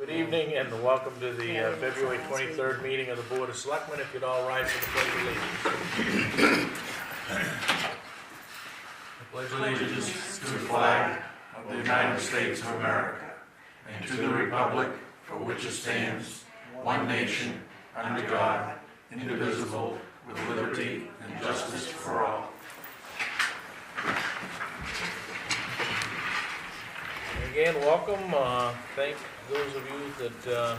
Good evening and welcome to the February 23rd meeting of the Board of Selectmen. If you'd all rise for the Pledge of Allegiance. I pledge allegiance to the flag of the United States of America and to the republic for which it stands, one nation, under God, indivisible, with liberty and justice for all. Again, welcome. Thank those of you that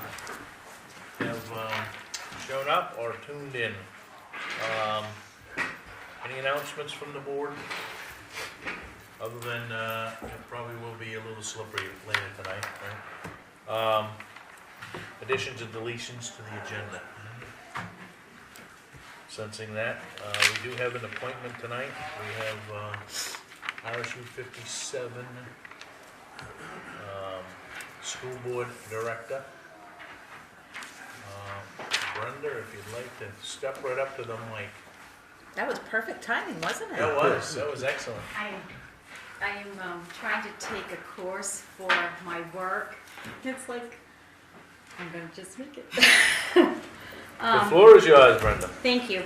have shown up or tuned in. Any announcements from the board? Other than it probably will be a little slippery later tonight, right? Additions and deletions to the agenda. Sensing that. We do have an appointment tonight. We have RSU 57 School Board Director. Brenda, if you'd like to step right up to the mic. That was perfect timing, wasn't it? That was excellent. I am trying to take a course for my work. It's like, I'm going to just make it. The floor is yours, Brenda. Thank you.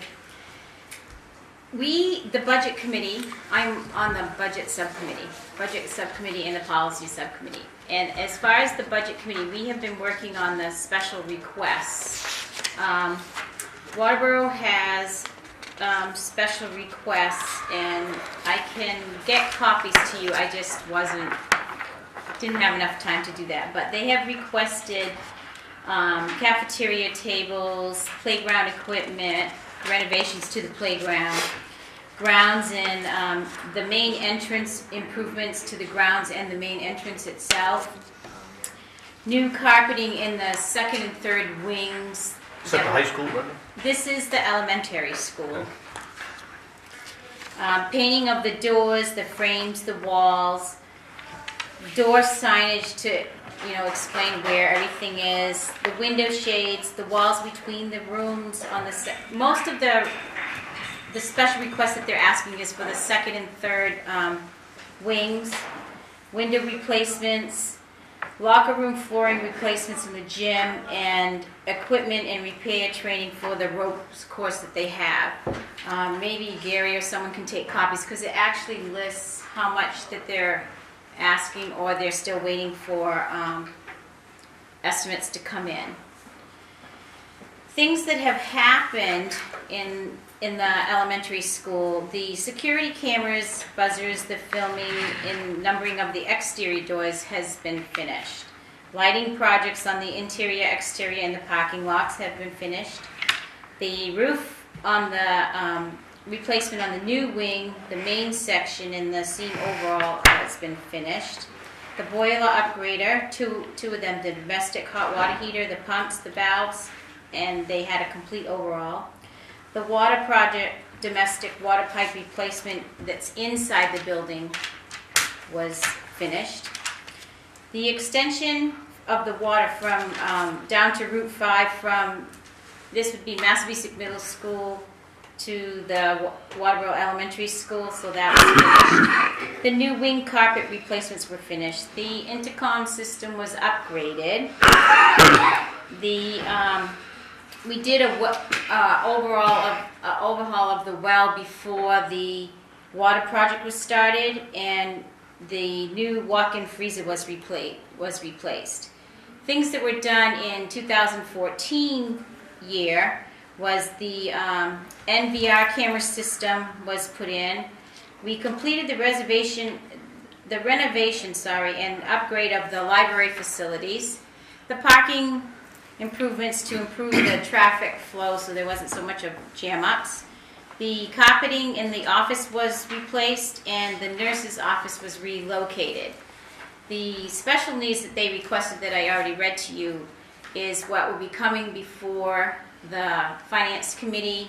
The budget committee, I'm on the budget subcommittee and the policy subcommittee. And as far as the budget committee, we have been working on the special requests. Waterboro has special requests, and I can get copies to you. I just didn't have enough time to do that. But they have requested cafeteria tables, playground equipment, renovations to the playground, grounds and the main entrance, improvements to the grounds and the main entrance itself, new carpeting in the second and third wings. Is that the high school, Brenda? This is the elementary school. Painting of the doors, the frames, the walls, door signage to explain where everything is, the window shades, the walls between the rooms on the most of the special requests that they're asking is for the second and third wings, window replacements, locker room flooring replacements in the gym, and equipment and repair training for the ropes course that they have. Maybe Gary or someone can take copies because it actually lists how much that they're asking, or they're still waiting for estimates to come in. Things that have happened in the elementary school: the security cameras, buzzers, the filming and numbering of the exterior doors has been finished. Lighting projects on the interior, exterior, and the parking lots have been finished. The roof on the replacement on the new wing, the main section, and the seam overall has been finished. The boiler upgrader, two of them, the domestic hot water heater, the pumps, the valves, and they had a complete overall. The water project, domestic water pipe replacement that's inside the building was finished. The extension of the water from down to Route 5 from, this would be M.R.S.A Middle School to the Waterboro Elementary School, so that was finished. The new wing carpet replacements were finished. The intercom system was upgraded. We did a overhaul of the well before the water project was started, and the new walk-in freezer was replaced. Things that were done in 2014 year was the NVR camera system was put in. We completed the renovation and upgrade of the library facilities. The parking improvements to improve the traffic flow so there wasn't so much of jam-ups. The carpeting in the office was replaced, and the nurse's office was relocated. The special needs that they requested that I already read to you is what will be coming before the Finance Committee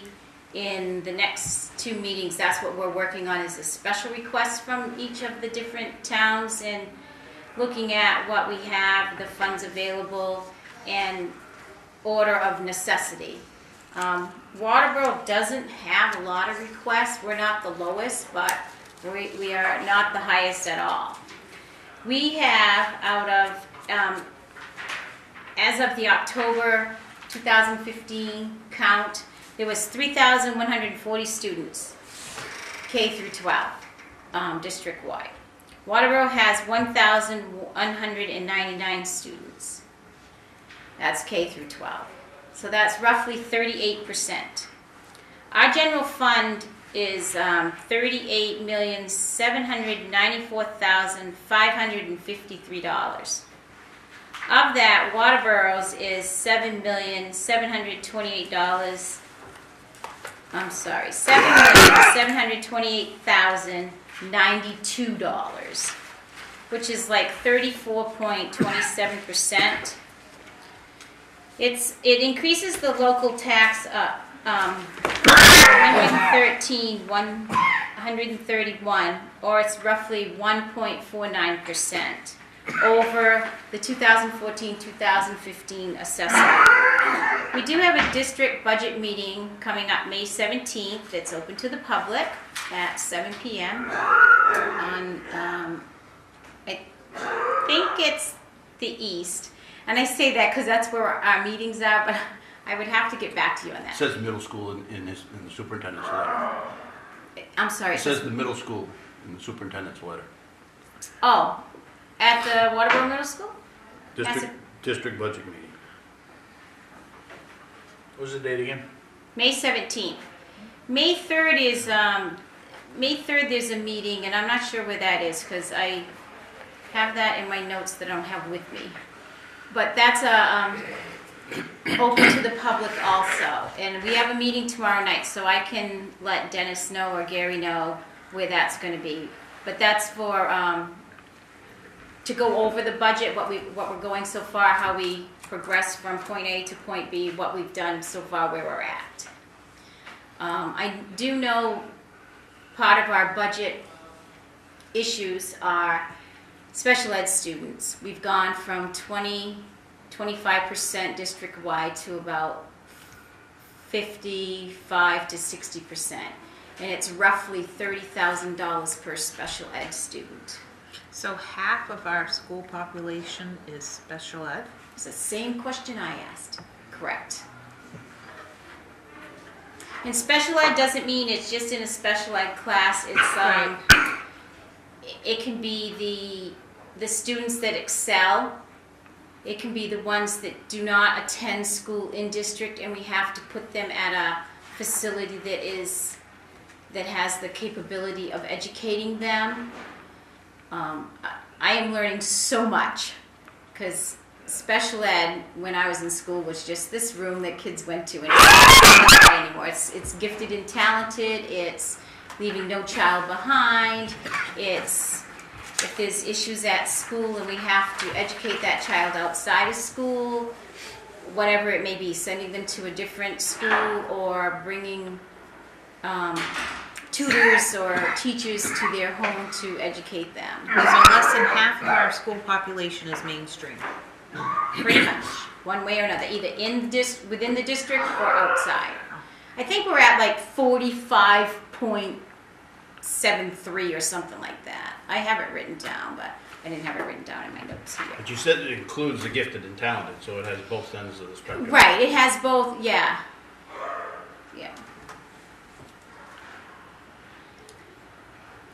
in the next 2 meetings. That's what we're working on, is a special request from each of the different towns and looking at what we have, the funds available, and order of necessity. Waterboro doesn't have a lot of requests. We're not the lowest, but we are not the highest at all. We have, out of as of the October 2015 count, there was 3,140 students, K through 12, district-wide. Waterboro has 1,199 students. That's K through 12. So that's roughly 38%. Our general fund is $38,794,553. Of that, Waterboro's is $7,728,000. I'm sorry, $7,728,092, which is like 34.27%. It increases the local tax up 131, or it's roughly 1.49% over the 2014-2015 assessment. We do have a district budget meeting coming up May 17th. It's open to the public at 7 p.m. on, I think it's the east. And I say that because that's where our meetings are, but I would have to get back to you on It that. says middle school in the superintendent's letter. I'm sorry. It says the middle school in the superintendent's letter. Oh, at the Waterboro Middle School? District budget meeting. What was the date again? May 17th. May 3rd is, May 3rd there's a meeting, and I'm not sure where that is because I have that in my notes that I don't have with me. But that's open to the public also. And we have a meeting tomorrow night, so I can let Dennis know or Gary know where that's going to be. But that's for, to go over the budget, what we're going so far, how we progress from point A to point B, what we've done so far, where we're at. I do know part of our budget issues are special ed students. We've gone from 25% district-wide to about 55 to 60%. And it's roughly $30,000 per special ed student. So half of our school population is special ed? It's the same question I asked. Correct. And special ed doesn't mean it's just in a special ed class. It's it can be the students that excel. It can be the ones that do not attend school in district, and we have to put them at a facility that has the capability of educating them. I am learning so much because special ed, when I was in school, was just this room that kids went to, and it's not anymore. It's gifted and talented. It's leaving no child behind. It's if there's issues at school and we have to educate that child outside of school, whatever it may be, sending them to a different school or bringing tutors or teachers to their home to educate them. So less than half of our school population is mainstream. Pretty much, one way or another, either within the district or outside. I think we're at like 45.73 or something like that. I have it written down, but I didn't have it written down in my notes here. But you said it includes the gifted and talented, so it has both ends of the spectrum. Right, it has both, yeah. Yeah.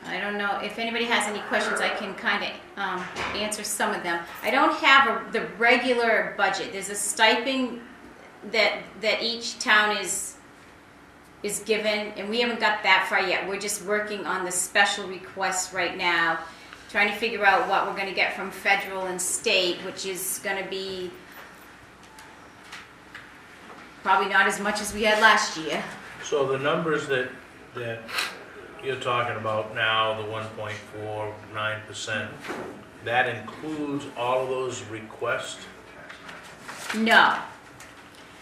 I don't know if anybody has any questions. I can kind of answer some of them. I don't have the regular budget. There's a stipend that each town is given, and we haven't got that far yet. We're just working on the special requests right now, trying to figure out what we're going to get from federal and state, which is going to be probably not as much as we had last year. So the numbers that you're talking about now, the 1.49%, that includes all of those requests? No.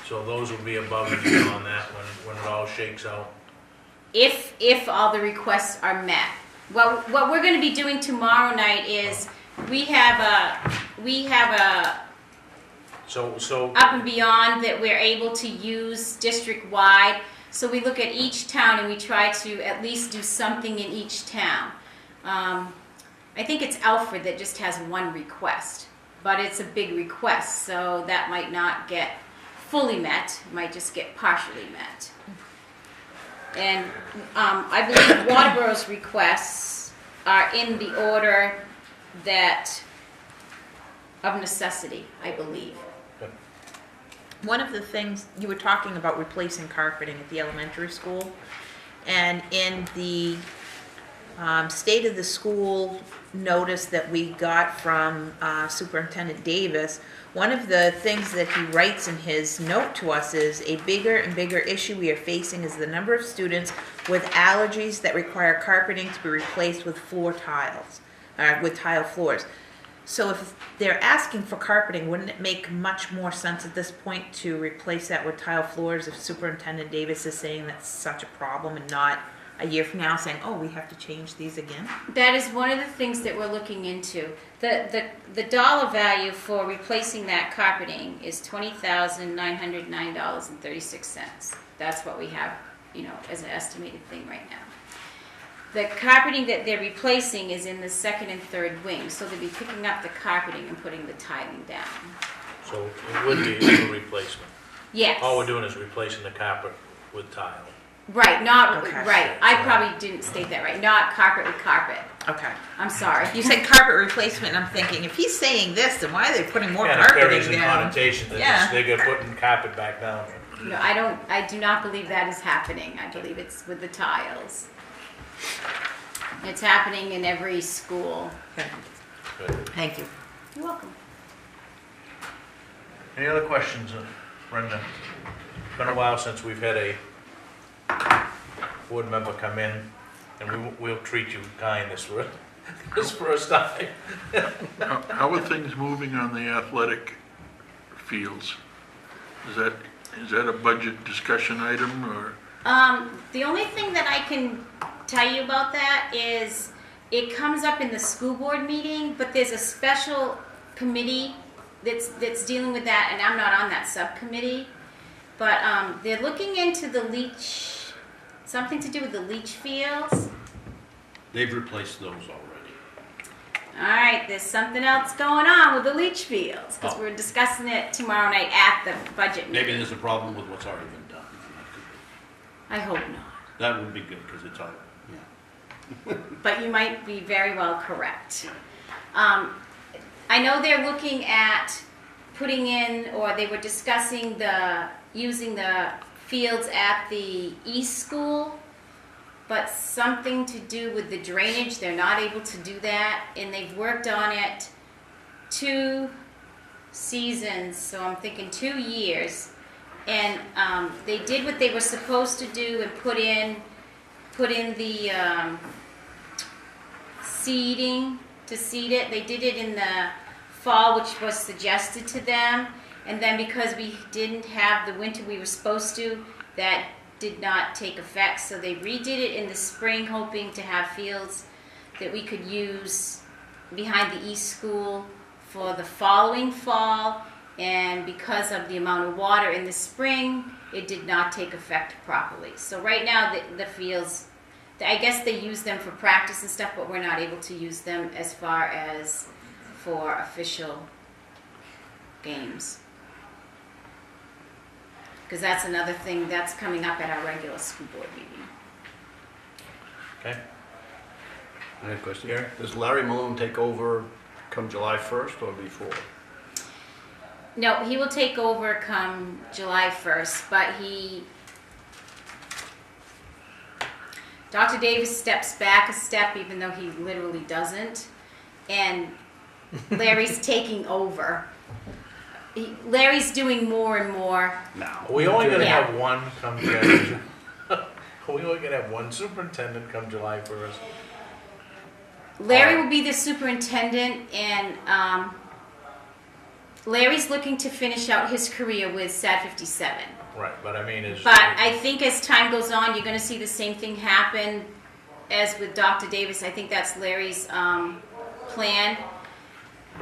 So those will be above and beyond that when it all shakes out? If all the requests are met. Well, what we're going to be doing tomorrow night is we have a So up and beyond that we're able to use district-wide. So we look at each town and we try to at least do something in each town. I think it's Alfred that just has one request, but it's a big request, so that might not get fully met, might just get partially met. And I believe Waterboro's requests are in the order that of necessity, I believe. One of the things, you were talking about replacing carpeting at the elementary school, and in the state of the school notice that we got from Superintendent Davis, one of the things that he writes in his note to us is a bigger and bigger issue we are facing is the number of students with allergies that require carpeting to be replaced with floor tiles, with tile floors. So if they're asking for carpeting, wouldn't it make much more sense at this point to replace that with tile floors if Superintendent Davis is saying that's such a problem and not a year from now saying, oh, we have to change these again? That is one of the things that we're looking into. The dollar value for replacing that carpeting is $20,909.36. That's what we have, as an estimated thing right now. The carpeting that they're replacing is in the second and third wing, so they'll be picking up the carpeting and putting the tiling down. So it would be a replacement. Yes. All we're doing is replacing the carpet with tile. Right, not, Okay. right. I probably didn't state that right. Not carpet with carpet. Okay. I'm sorry. You said carpet replacement, and I'm thinking, if he's saying this, then why are they putting more And it carries carpeting a down? connotation that Yeah. they're putting carpet back down. No, I do not believe that is happening. I believe it's with the tiles. It's happening in every school. Okay. Good. Thank you. You're welcome. Any other questions, Brenda? It's been a while since we've had a board member come in, and we'll treat you kind this first time. How are things moving on the athletic fields? Is that a budget discussion item, or? The only thing that I can tell you about that is it comes up in the school board meeting, but there's a special committee that's dealing with that, and I'm not on that subcommittee. But they're looking into the leach, something to do with the leach fields. They've replaced those already. All right, there's something else going on with the leach fields, because we're discussing it tomorrow night at the budget meeting. Maybe there's a problem with what's already been done. I hope not. That would be good, because it's all, yeah. But you might be very well correct. I know they're looking at putting in, or they were discussing using the fields at the East School, but something to do with the drainage, they're not able to do that, and they've worked on it 2 seasons, so I'm thinking 2 years, and they did what they were supposed to do and put in the seeding to seed it. They did it in the fall, which was suggested to them, and then because we didn't have the winter we were supposed to, that did not take effect, so they redid it in the spring, hoping to have fields that we could use behind the East School for the following fall, and because of the amount of water in the spring, it did not take effect properly. So right now the fields, I guess they use them for practice and stuff, but we're not able to use them as far as for official games. Because that's another thing that's coming up at our regular school board meeting. Okay? I have a question. Gary? Does Larry Malone take over come July 1st or before? No, he will take over come July 1st, but Dr. Davis steps back a step, even though he literally doesn't, and Larry's taking over. Larry's doing more and more. No. Are we only gonna Yeah. have one come January? Are we only gonna have one superintendent come July 1st? Larry will be the superintendent, and Larry's looking to finish out his career with SAD 57. Right, but I mean, But I think as time goes on, you're going to see the same thing happen as with Dr. Davis. I think that's Larry's plan.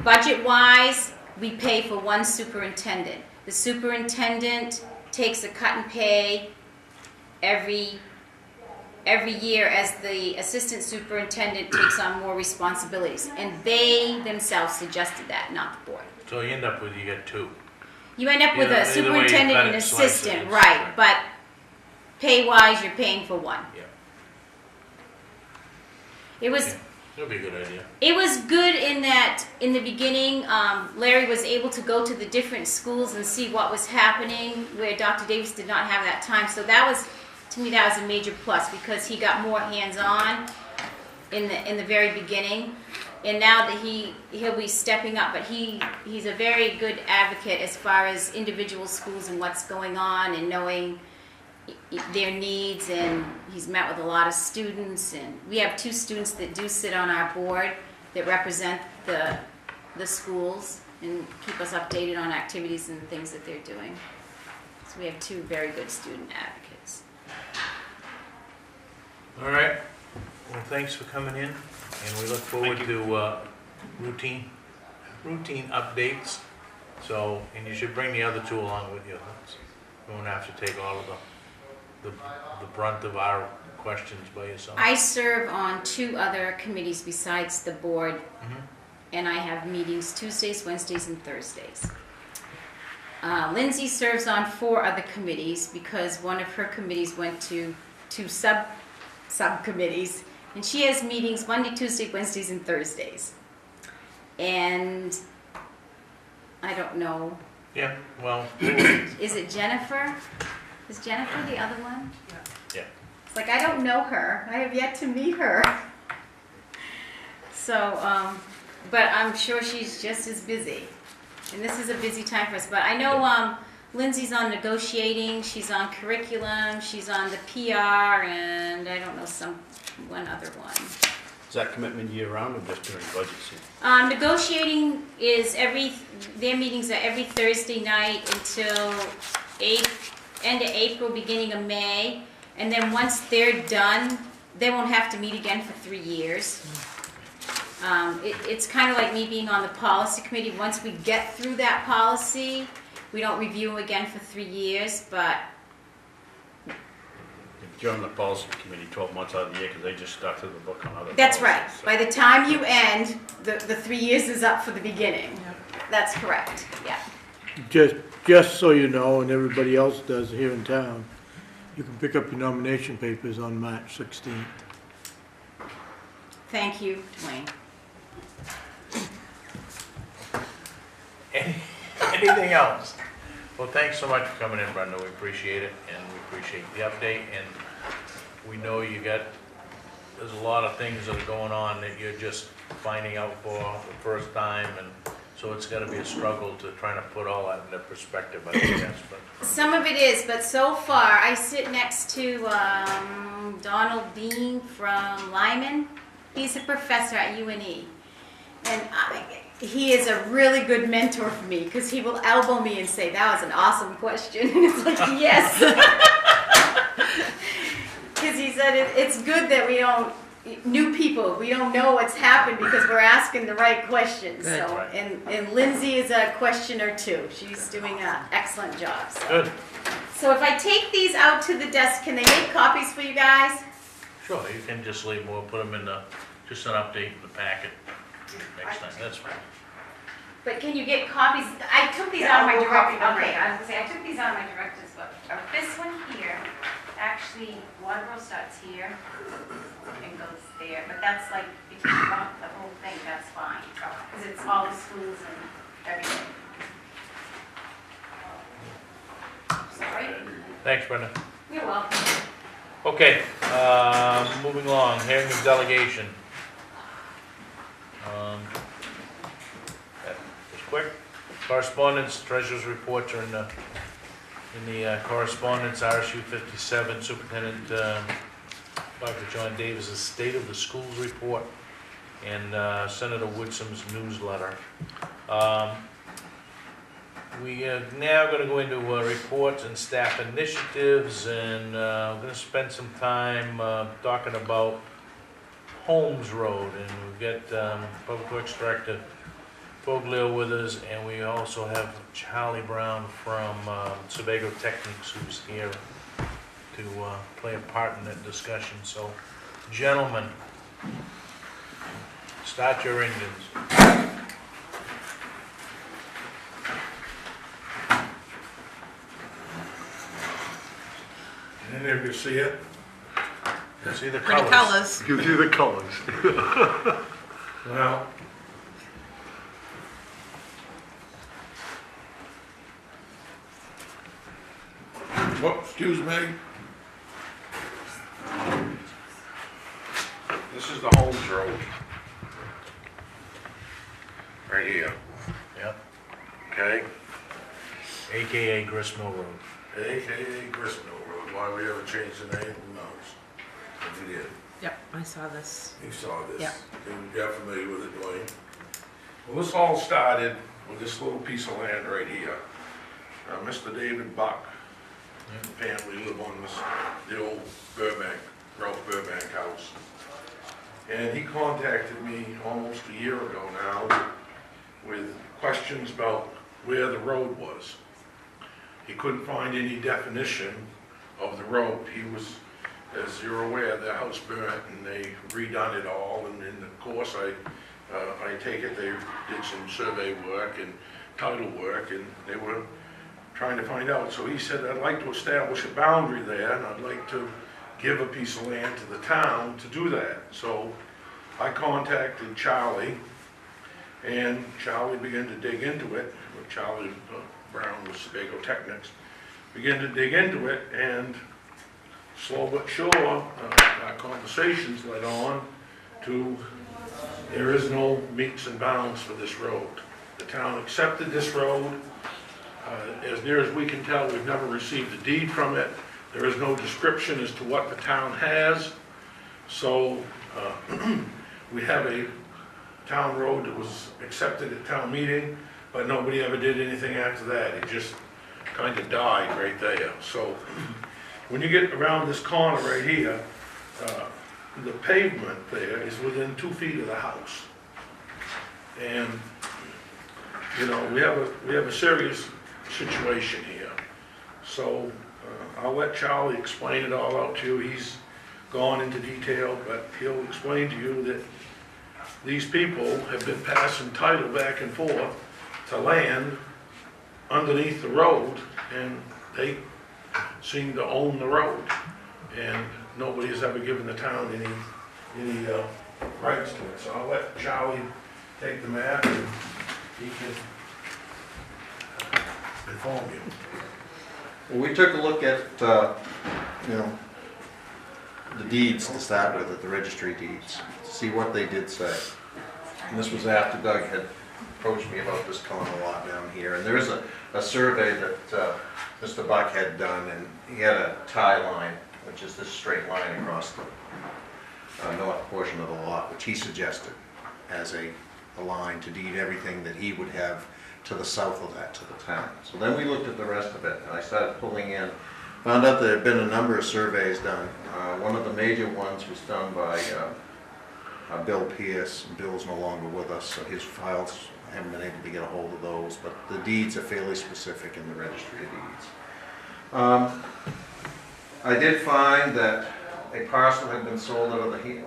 Budget-wise, we pay for one superintendent. The superintendent takes a cut and pay every every year as the assistant superintendent takes on more responsibilities. And they themselves suggested that, not the board. So you end up with, you get two. You end up with Either- a either way you superintendent cut and it, slice it, assistant, it's- right, but pay-wise, you're paying for one. Yeah. It was, Yeah. That'd be a good idea. it was good in that, in the beginning, Larry was able to go to the different schools and see what was happening, where Dr. Davis did not have that time. So that was, to me, that was a major plus, because he got more hands-on in the very beginning. And now that he'll be stepping up, but he's a very good advocate as far as individual schools and what's going on and knowing their needs, and he's met with a lot of students, and we have 2 students that do sit on our board that represent the schools and keep us updated on activities and things that they're doing. So we have 2 very good student advocates. All right. Well, thanks for coming in, and we look forward to routine updates. So, and you should bring the other 2 along with you. You won't have to take all of the brunt of our questions by yourself. I serve on 2 other committees besides the board, and I have meetings Tuesdays, Wednesdays, and Thursdays. Lindsay serves on 4 other committees because one of her committees went to 2 subcommittees, and she has meetings Monday, Tuesday, Wednesdays, and Thursdays. And I don't know. Yeah, well, Is it Jennifer? Is Jennifer the other one? yeah. It's like, I don't know her. I have yet to meet her. So, but I'm sure she's just as busy. And this is a busy time for us. But I know Lindsay's on negotiating, she's on curriculum, she's on the PR, and I don't know, one other one. Is that commitment year-round or just during budget season? Negotiating is their meetings are every Thursday night until end of April, beginning of May. And then once they're done, they won't have to meet again for 3 years. It's kind of like me being on the policy committee. Once we get through that policy, we don't review them again for 3 years, but If you're on the policy committee 12 months out of the year, because they just started the book on other that's right. policies, so- By the time you end, the 3 years is up for the beginning. That's correct, yeah. Just so you know, and everybody else does here in town, you can pick up your nomination papers on March 16th. Thank you, Dwayne. Anything else? Well, thanks so much for coming in, Brenda. We appreciate it, and we appreciate the update. And we know there's a lot of things that are going on that you're just finding out for the first time, and so it's got to be a struggle to try to put all that into perspective, I guess. But Some of it is, but so far, I sit next to Donald Bean from Lyman. He's a professor at UNE. And he is a really good mentor for me, because he will elbow me and say, that was an awesome question. And it's like, yes. Because he said it's good that we don't, new people, we don't know what's happened because we're asking the right questions. Good. So, and Lindsay is a questioner too. She's doing an excellent job. So. good. So if I take these out to the desk, can they make copies for you guys? Sure, you can just leave them. We'll put them in just an update in the packet next time. That's fine. But can you get copies? I took these out of my direct. Okay, I was gonna say I took these out of my director's book. This one here, actually, Waterboro starts here and goes there. But that's like if you want the whole thing, that's fine. Because it's all the schools and everything. Sorry. Thanks, Brenda. You're welcome. Okay, moving along, hearing of delegation. That was quick. Correspondence, treasurer's reports are in the correspondence, RSU 57, Superintendent Dr. John Davis's State of the Schools report, and Senator Woodsome's newsletter. We are now going to go into reports and staff initiatives, and we're going to spend some time talking about Holmes Road, and we've got Public Works Director Foglio with us, and we also have Charlie Brown from Sebago Technics, who's here to play a part in that discussion. So, gentlemen, start your engines. Any of you see it? See the Pretty colors. colors. Gives you the colors. Well, excuse me. This is the Holmes Road. Right here, Yep, okay? AKA Gristmill Road. AKA Gristmill Road. Why we ever changed the name, who knows? But we did. Yep, I saw this. You saw this. Yeah. You're familiar with it, Dwayne. Well, this all started with this little piece of land right here. Mr. David Buck and family live on this, the old Burbank, Ralph Burbank house. And he contacted me almost a year ago now with questions about where the road was. He couldn't find any definition of the road. He was, as you're aware, the house burnt and they redone it all, and in the course I take it they did some survey work and title work, and they were trying to find out. So he said, I'd like to establish a boundary there, and I'd like to give a piece of land to the town to do that. So I contacted Charlie, and Charlie began to dig into it. Charlie Brown with Sebago Technics began to dig into it, and slow but sure, our conversations led on to there is no meets and bounds for this road. The town accepted this road. As near as we can tell, we've never received a deed from it. There is no description as to what the town has. So we have a town road that was accepted at town meeting, but nobody ever did anything after that. It just kind of died right there. So when you get around this corner right here, the pavement there is within 2 feet of the house. And, you know, we have a serious situation here. So I'll let Charlie explain it all out to you. He's gone into detail, but he'll explain to you that these people have been passing title back and forth to land underneath the road, and they seem to own the road. And nobody has ever given the town any rights to it. So I'll let Charlie take the map and he can inform you. Well, we took a look at, you know, the deeds to start with, at the registry deeds, to see what they did say. And this was after Doug had approached me about this corner lot down here. And there is a survey that Mr. Buck had done, and he had a tie line, which is this straight line across the north portion of the lot, which he suggested as a line to deed everything that he would have to the south of that to the town. So then we looked at the rest of it, and I started pulling in, found out there had been a number of surveys done. One of the major ones was done by Bill Pierce, and Bill's no longer with us, so his files, I haven't been able to get a hold of those, but the deeds are fairly specific in the registry of deeds. I did find that a parcel had been sold out of the,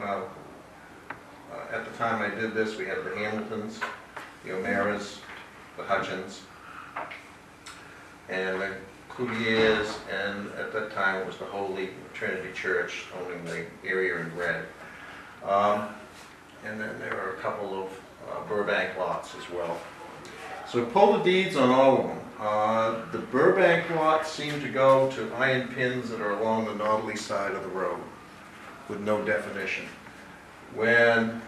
at the time I did this, we had the Hamiltons, the M.R.S.A, the Hutchins, and the Cloutiers, and at that time it was the Holy Trinity Church owning the area in red. And then there are a couple of Burbank lots as well. So pull the deeds on all of them. The Burbank lots seem to go to iron pins that are along the northerly side of the road with no definition. When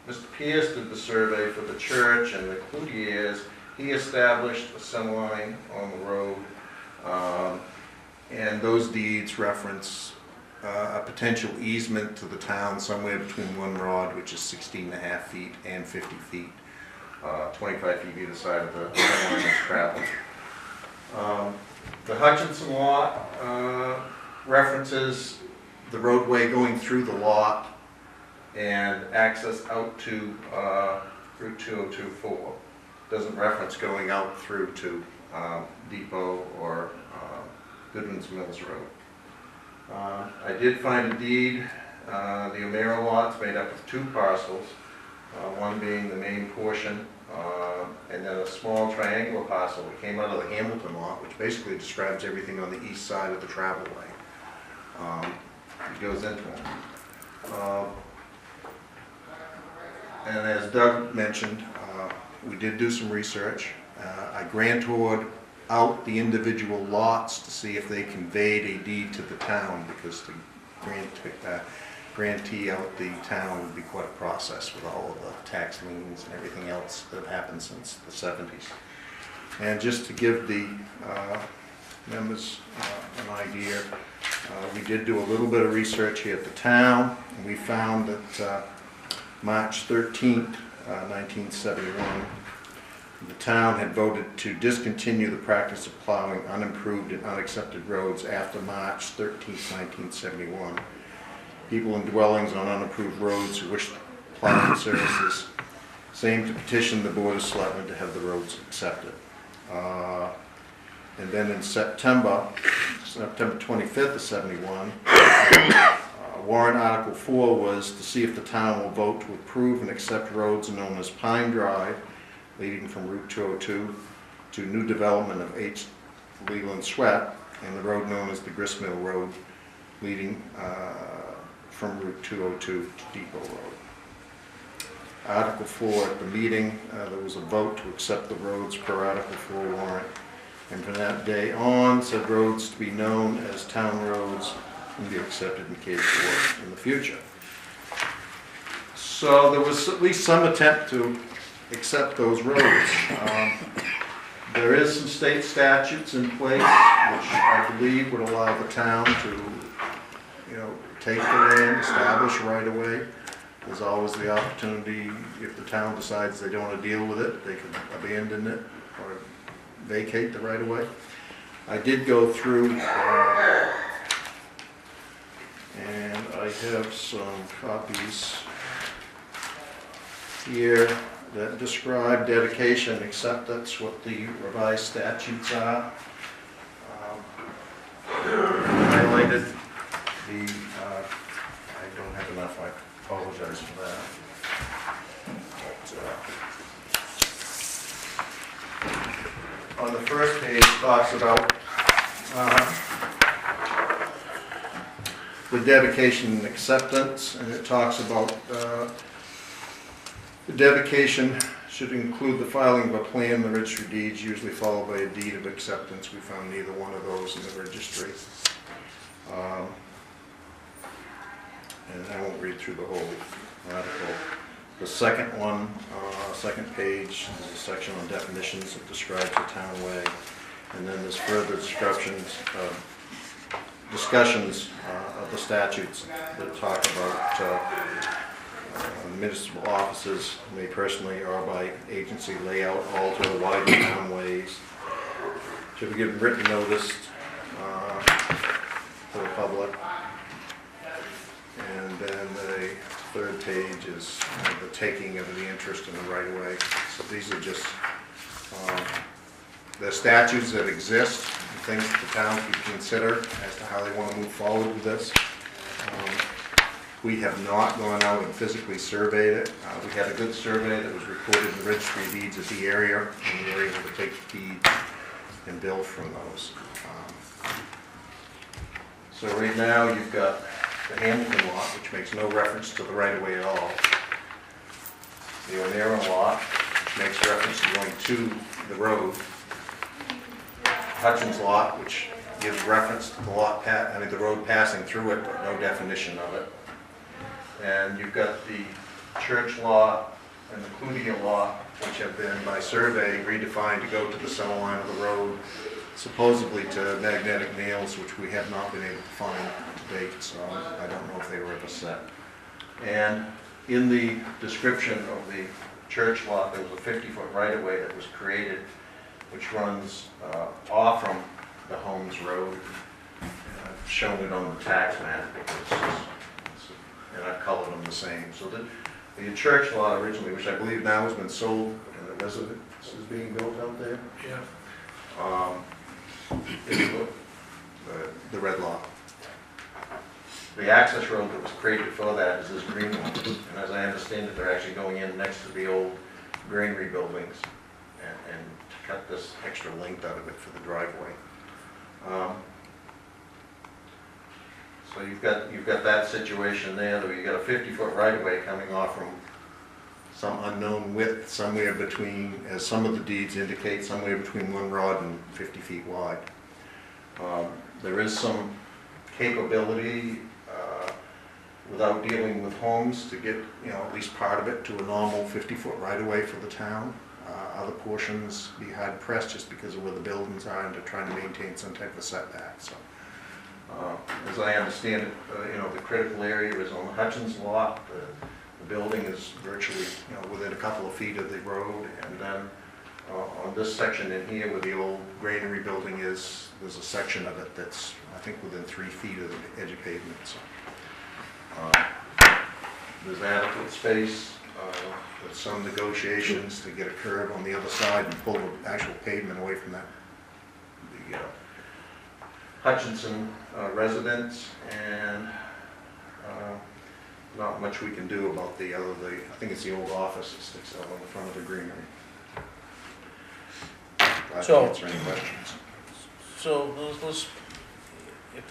Mr. Pierce did the survey for the church and the Cloutiers, he established a centerline on the road, and those deeds reference a potential easement to the town somewhere between 1 rod, which is 16.5 feet, and 50 feet, 25 feet either side of the line is traveled. The Hutchinson lot references the roadway going through the lot and access out to Route 2024. Doesn't reference going out through to Depot or Goodwin's Mills Road. I did find a deed, the M.R.A. lot's made up of 2 parcels, one being the main portion, and then a small triangular parcel that came out of the Hamilton lot, which basically describes everything on the east side of the travel way. It goes into it. And as Doug mentioned, we did do some research. I grantored out the individual lots to see if they conveyed a deed to the town, because to grantee out the town would be quite a process with all of the tax liens and everything else that have happened since the 70s. And just to give the members an idea, we did do a little bit of research here at the town, and we found that March 13th, 1971, the town had voted to discontinue the practice of plowing unimproved and unaccepted roads after March 13th, 1971. People in dwellings on unimproved roads who wished plowing services, same to petition the Board of Selectmen to have the roads accepted. And then in September 25th of 71, warrant Article 4 was to see if the town will vote to approve and accept roads known as Pine Drive, leading from Route 202 to new development of H. Leland Sweat, and the road known as the Grist Mill Road, leading from Route 202 to Depot Road. Article 4, at the meeting, there was a vote to accept the roads per Article 4 warrant, and from that day on, said roads to be known as town roads and be accepted and cared for in the future. So there was at least some attempt to accept those roads. There is some state statutes in place which I believe would allow the town to, take the land, establish right of way. There's always the opportunity, if the town decides they don't want to deal with it, they can abandon it or vacate the right of way. I did go through, and I have some copies here that describe dedication, except that's what the revised statutes are. Highlighted the, I don't have enough, I apologize for that. But, on the first page, it talks about the dedication and acceptance, and it talks about the dedication should include the filing of a plan in the registry of deeds, usually followed by a deed of acceptance. We found neither one of those in the registry. And I won't read through the whole article. The second one, second page, is a section on definitions that describes the town way. And then there's further discussions of the statutes that talk about municipal offices may personally or by agency layout, alter, or widen townways. Should be given written notice to the public. And then the third page is the taking of the interest in the right of way. So these are just the statutes that exist, and things that the town could consider as to how they want to move forward with this. We have not gone out and physically surveyed it. We had a good survey that was recorded in the registry of deeds of the area, and we were able to take the deeds and build from those. So right now you've got the Hamilton lot, which makes no reference to the right-of-way at all. The M.R.A. lot, which makes reference to going to the road. Hutchins lot, which gives reference to the lot, the road passing through it, but no definition of it. And you've got the church lot and the Foglio lot, which have been, by survey, redefined to go to the center line of the road, supposedly to magnetic nails, which we have not been able to find to date, so I don't know if they were ever set. And in the description of the church lot, there was a 50-foot right-of-way that was created, which runs off from the Holmes Road. I've shown it on the tax map, and I've colored them the same. So the church lot originally, which I believe now has been sold, and the residence is being built out there. Yeah. Is the red lot. the access road that was created for that is this green one. And as I understand it, they're actually going in next to the old granary buildings and to cut this extra length out of it for the driveway. So you've got that situation there, though you've got a 50-foot right-of-way coming off from some unknown width, somewhere between, as some of the deeds indicate, somewhere between 1 rod and 50 feet wide. There is some capability, without dealing with Holmes, to get, at least part of it to a normal 50-foot right-of-way for the town. Other portions be hard pressed just because of where the buildings are and to try to maintain some type of setback, so. As I understand it, the critical area is on the Hutchins lot. The building is virtually, within a couple of feet of the road, and then on this section in here where the old granary building is, there's a section of it that's, I think, within 3 feet of the edge of pavement, so. There's adequate space, with some negotiations to get a curb on the other side and pull the actual pavement away from that. The Hutchinson residence, and not much we can do about I think it's the old office that sticks out on the front of the greenery. Glad to answer any questions. So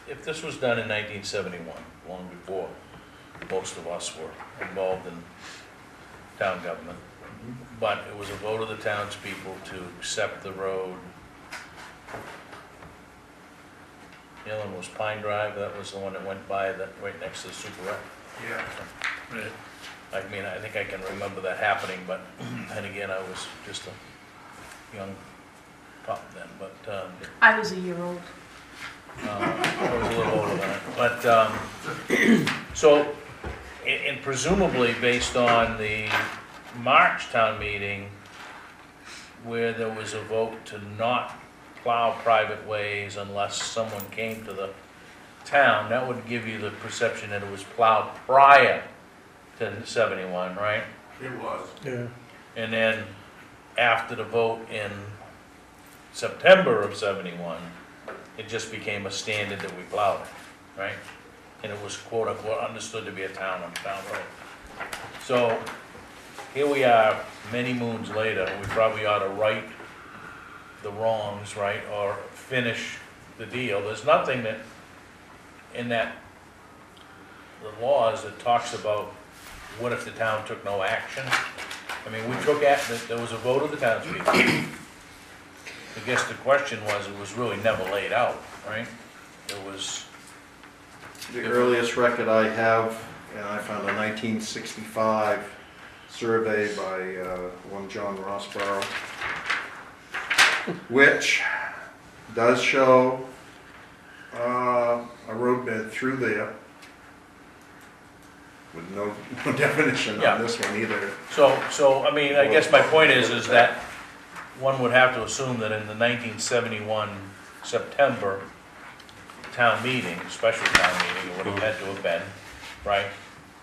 if this was done in 1971, long before most of us were involved in town government, but it was a vote of the townspeople to accept the road. The other one was Pine Drive, that was the one that went by right next to the Super Rec. Yeah. Right. I mean, I think I can remember that happening, but then again, I was just a young pup then, but, I was a year old. I was a little older than it, but, so, and presumably based on the March town meeting, where there was a vote to not plow private ways unless someone came to the town, that would give you the perception that it was plowed prior to 71, right? It was. Yeah. And then after the vote in September of 71, it just became a standard that we plowed it, right? And it was quote unquote understood to be a town road. So here we are many moons later, we probably ought to right the wrongs, right, or finish the deal. There's nothing that, in that, the laws that talks about what if the town took no action. I mean, we took action, there was a vote of the townspeople. I guess the question was, it was really never laid out, right? It was, The earliest record I have, and I found a 1965 survey by one John Rossborough, which does show a road bed through there with no definition Yeah. on this one either. so, I mean, I guess my point is that one would have to assume that in the 1971 September town meeting, special town meeting, or what it had to have been, right,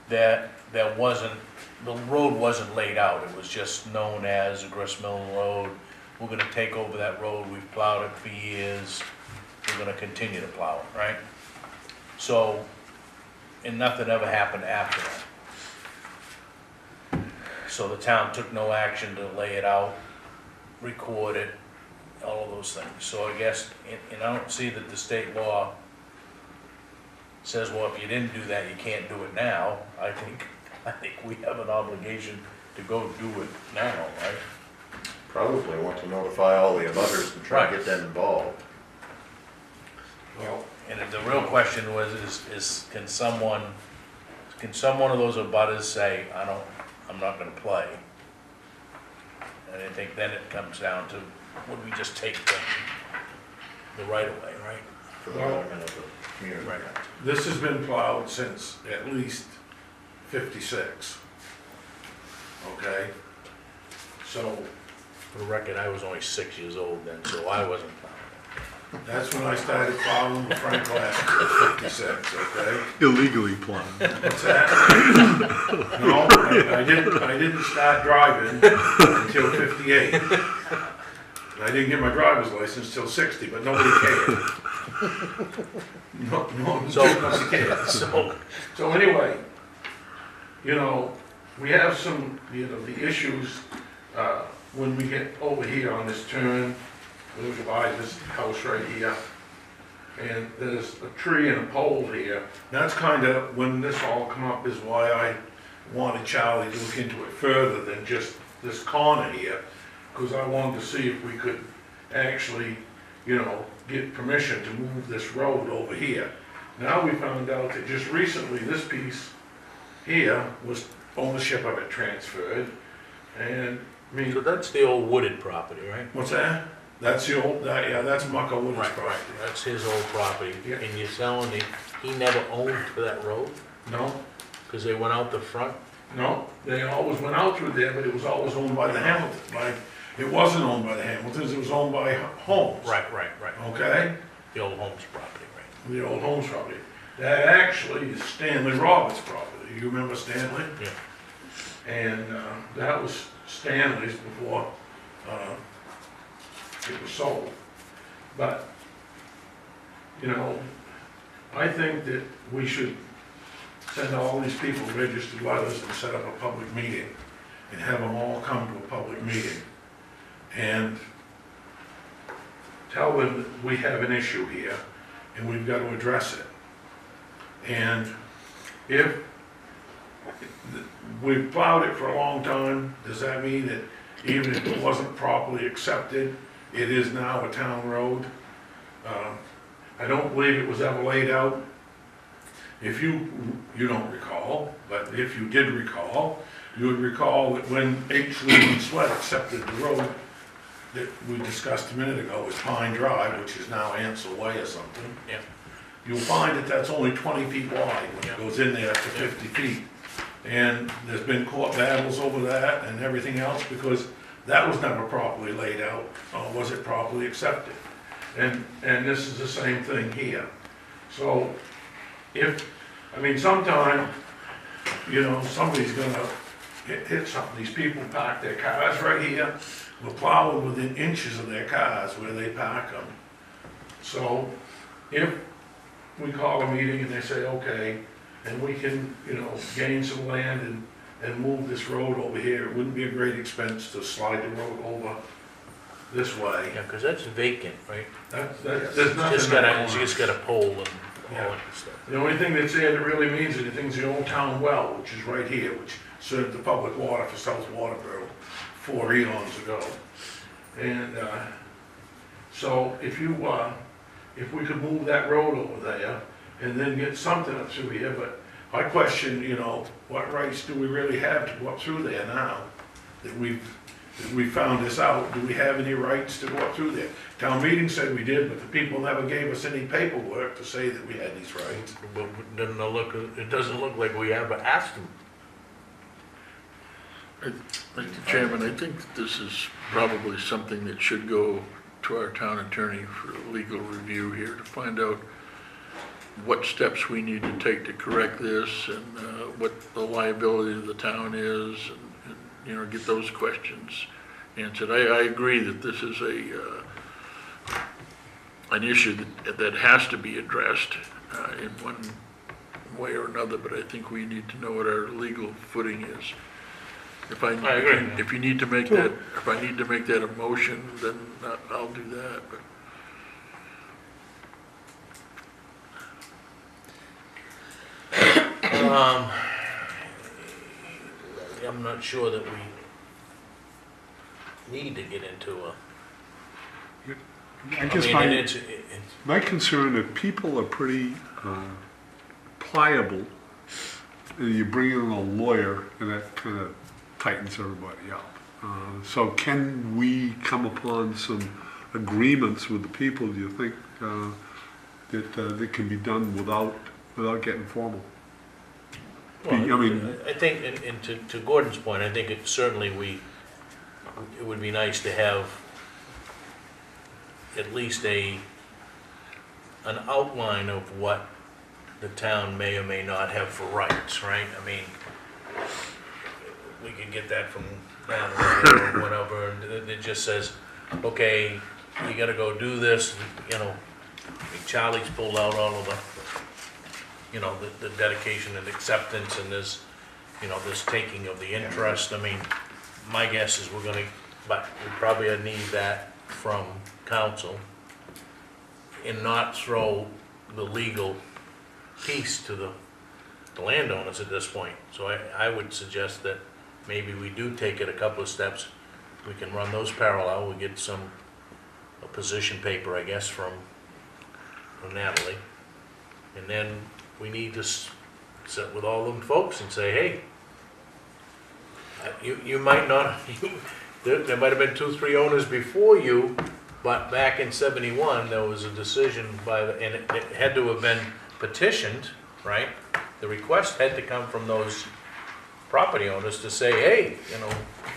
that there wasn't, the road wasn't laid out, it was just known as Grist Mill Road. We're gonna take over that road, we've plowed it for years, we're gonna continue to plow it, right? So, and nothing ever happened after that. So the town took no action to lay it out, record it, all of those things. So I guess, and I don't see that the state law says, well, if you didn't do that, you can't do it now. I think we have an obligation to go do it now, right? Probably want to notify all the abutters and try to get them involved. Well, And the real question was, is can someone of those abutters say, I'm not gonna play? And I think then it comes down to, would we just take the right of way, right? For the betterment of the community. Right. this has been plowed since at least 56. Okay? So For the record, I was only 6 years old then, so I wasn't plowing. that's when I started plowing with Frank Glass, 56, okay? Illegally plowed. What's that? No, I didn't start driving until 58. And I didn't get my driver's license till 60, but nobody cared. No, So- because he can't. So anyway, you know, we have some, you know, the issues, when we get over here on this turn, we buy this house right here, and there's a tree and a pole here. That's kinda, when this all come up is why I wanted Charlie to look into it further than just this corner here, because I wanted to see if we could actually, you know, get permission to move this road over here. Now we found out that just recently, this piece here was ownership of it transferred, and, I mean, So that's the old wooded property, right? what's that? That's the old, yeah, that's Mucko Wood's property. That's his old property. Yeah. And you're telling me he never owned to that road? No, Because they went out the front? no, they always went out through there, but it was always owned by the Hamilton, it wasn't owned by the Hamiltons, it was owned by Holmes. Right. Okay? The old Holmes property, right? The old Holmes property. That actually is Stanley Roberts' property. You remember Stanley? Yeah. And that was Stanley's before it was sold. But, you know, I think that we should send all these people registered letters and set up a public meeting and have them all come to a public meeting and tell them that we have an issue here and we've got to address it. And if we've plowed it for a long time, does that mean that even if it wasn't properly accepted, it is now a town road? I don't believe it was ever laid out. If you don't recall, but if you did recall, you would recall that when H. Lee Sweat accepted the road that we discussed a minute ago, was Pine Drive, which is now Ansel Way or something. Yeah. You'll find that that's only 20 feet wide when Yeah. it goes in there to 50 feet. And there's been court battles over that and everything else because that was never properly laid out, or was it properly accepted? And this is the same thing here. So sometime, you know, somebody's gonna hit something. These people park their cars right here. We're plowing within inches of their cars where they park them. So if we call a meeting and they say, okay, and we can, you know, gain some land and move this road over here, it wouldn't be a great expense to slide the road over this way. Yeah, because that's vacant, right? There's nothing. You just got a pole and all Yeah. that stuff. The only thing that's there that really means anything is the old town well, which is right here, which served the public water for South Waterboro 4 eons ago. And so if we could move that road over there and then get something up through here, but I question, you know, what rights do we really have to go up through there now that we found this out? Do we have any rights to go up through there? Town meeting said we did, but the people never gave us any paperwork to say that we had these rights. But it doesn't look like we ever asked them. Mr. Chairman, I think that this is probably something that should go to our town attorney for legal review here to find out what steps we need to take to correct this and what the liability of the town is and, you know, get those questions answered. I agree that this is an issue that has to be addressed in one way or another, but I think we need to know what our legal footing is. I agree. If you need to make that, if I need to make that a motion, then I'll do that, but. I'm not sure that we need to get into a. I just mean, find, it's my concern that people are pretty pliable, and you bring in a lawyer, and that kind of tightens everybody up. So can we come upon some agreements with the people, do you think, that can be done without getting formal? Well, I think, and to Gordon's point, I think it certainly it would be nice to have at least an outline of what the town may or may not have for rights, right? I mean, we can get that from down or whatever, and it just says, okay, you gotta go do this, you know, I mean, Charlie's pulled out all of the, you know, the dedication and acceptance and this, you know, this taking of the interest. I mean, my guess is we're gonna, but we probably need that from council and not throw the legal piece to the landowners at this point. So I would suggest that maybe we do take it a couple of steps. We can run those parallel, we get a position paper, I guess, from Natalie. And then we need to sit with all them folks and say, hey, you might not, there might have been 2, 3 owners before you, but back in '71, there was a decision and it had to have been petitioned, right? The request had to come from those property owners to say, hey, you know,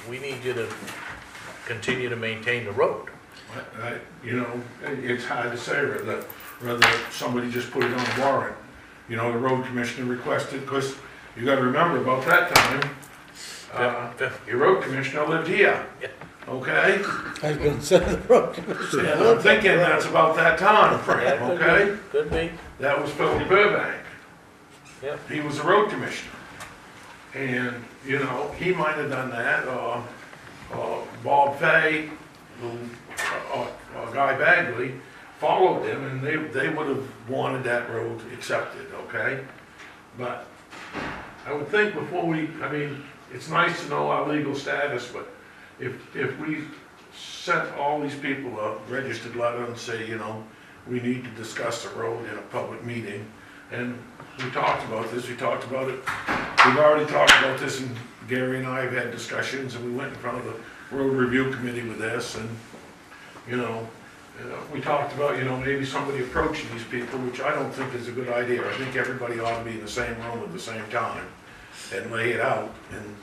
we need you to continue to maintain the road. You know, it's hard to say whether somebody just put it on a warrant. You know, the road commissioner requested, because you gotta remember about that time, your road commissioner lived here, okay? I was gonna say the road commissioner. And I'm thinking that's about that time frame, Yeah, could be, okay? Could be, That was Philly Burbank. yeah. He was the road commissioner. And, you know, he might have done that, or Bob Fay, or Guy Bagley followed them, and they would have wanted that road accepted, okay? But I would think before I mean, it's nice to know our legal status, but if we sent all these people a registered letter and say, you know, we need to discuss the road in a public meeting, and we talked about this, we've already talked about this, and Gary and I have had discussions, and we went in front of the road review committee with this, and, you know, we talked about, you know, maybe somebody approaching these people, which I don't think is a good idea. I think everybody ought to be in the same room at the same time and lay it out, and,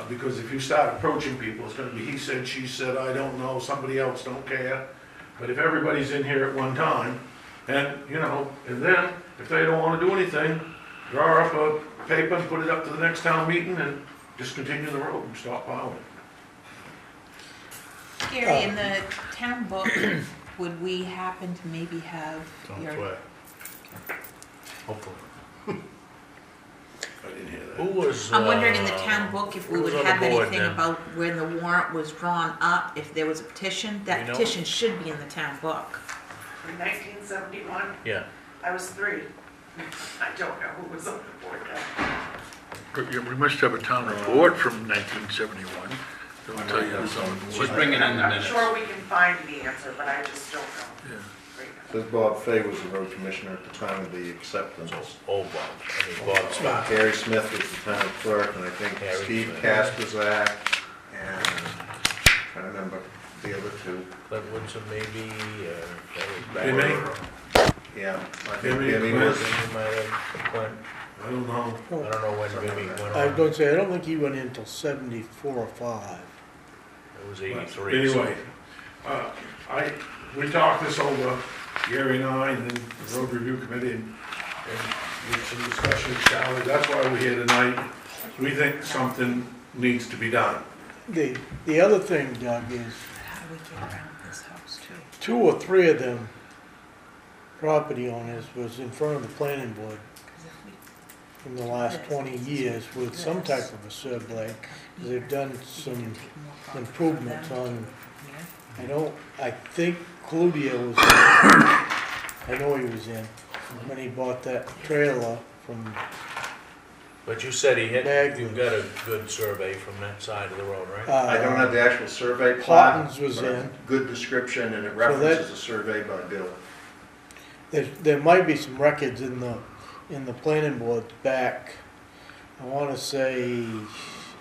because if you start approaching people, it's gonna be he said, she said, I don't know, somebody else don't care. But if everybody's in here at one time, and, you know, and then, if they don't wanna do anything, draw up a paper and put it up to the next town meeting and just continue the road and stop plowing. Gary, in the town book, would we happen to maybe have your, Hopefully. I didn't hear that. Who was? I'm wondering in the town book if we who would was on the have board anything then? about when the warrant was drawn up, if there was a petition? That You know? petition should be in the town book. In 1971, Yeah, I was 3. I don't know who was on the board then. We must have a town report from 1971. Don't tell you who's on the She's board. bringing in the I'm minutes. sure we can find the answer, but I just don't know Yeah. right now. Says Bob Fay was the road commissioner at the time of the acceptance. old Bob, I mean, Bob Scott. Gary Smith was the town clerk, and I think Harry Steve Smith. Kasperzak, and I remember the other two. Clint Woodsome maybe, Jimmy? Yeah, I think Jimmy, Jimmy Clint. was, Jimmy might have, Clint, I don't know. I don't know when Jimmy went I was on, gonna say, I don't think he went in until 74 or 5. it was But 83. so- anyway, we talked this over, Gary and I, and then the road review committee, and with some discussion with Charlie. That's why we're here tonight. We think something needs to be done. The other thing, Doug, is How do we get around this house too? 2 or 3 of them property owners was in front of the planning board 'Cause if we- in the last 20 years with some type of a survey. They've done some improvements on, I think Cludio was in, I know he was in, when he bought that trailer from, But you said he had, Bagley. you got a good survey from that side of the road, right? I don't uh, have the actual survey plot. Houghton's was but a in. Good description, and it that- references a survey by Bill. there might be some records in the planning board back, I wanna say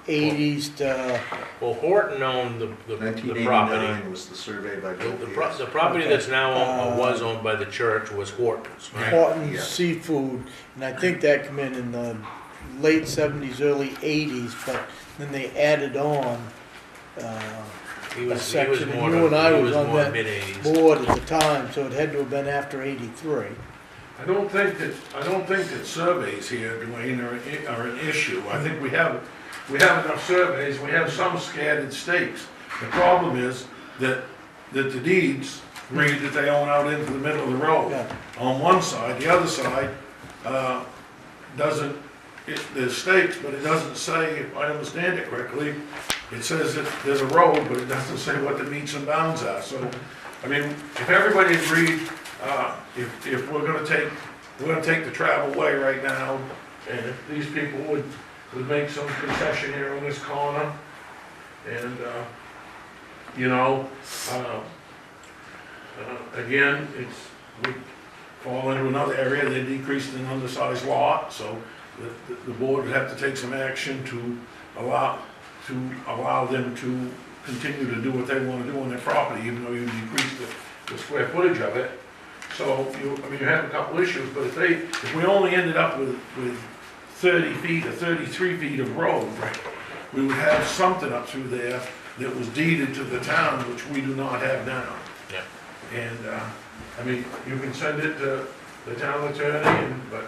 80s to, Well, Horton owned the property. 1989 was the survey by Bill. yes. The property that's now, Okay. was owned by the church was Horton's, right? Horton's Yeah. Seafood, and I think that come in the late 70s, early 80s, but then they added on, He a was section, and more, you and I he was was on more that mid-80s. board at the time, so it had to have been after 83. I don't think that surveys here, Dwayne, are an issue. I think we have enough surveys, we have some scattered stakes. The problem is that the deeds read that they own out into the middle of the road. Yeah. On one side, the other side, doesn't, there's stakes, but it doesn't say, if I understand it correctly, it says that there's a road, but it doesn't say what the meets and bounds are. So, I mean, if everybody agreed, if we're gonna take the travel way right now, and if these people would make some concession here on this corner, and, you know, again, we fall into another area, they decreased an undersized lot, so the board would have to take some action to allow them to continue to do what they want to do on their property, even though you decrease the square footage of it. So you have a couple issues, but if we only ended up with 30 feet or 33 feet of road, we would have something up through there that was deeded to the town, which we do not have now. Yeah. And, I mean, you can send it to the town attorney, but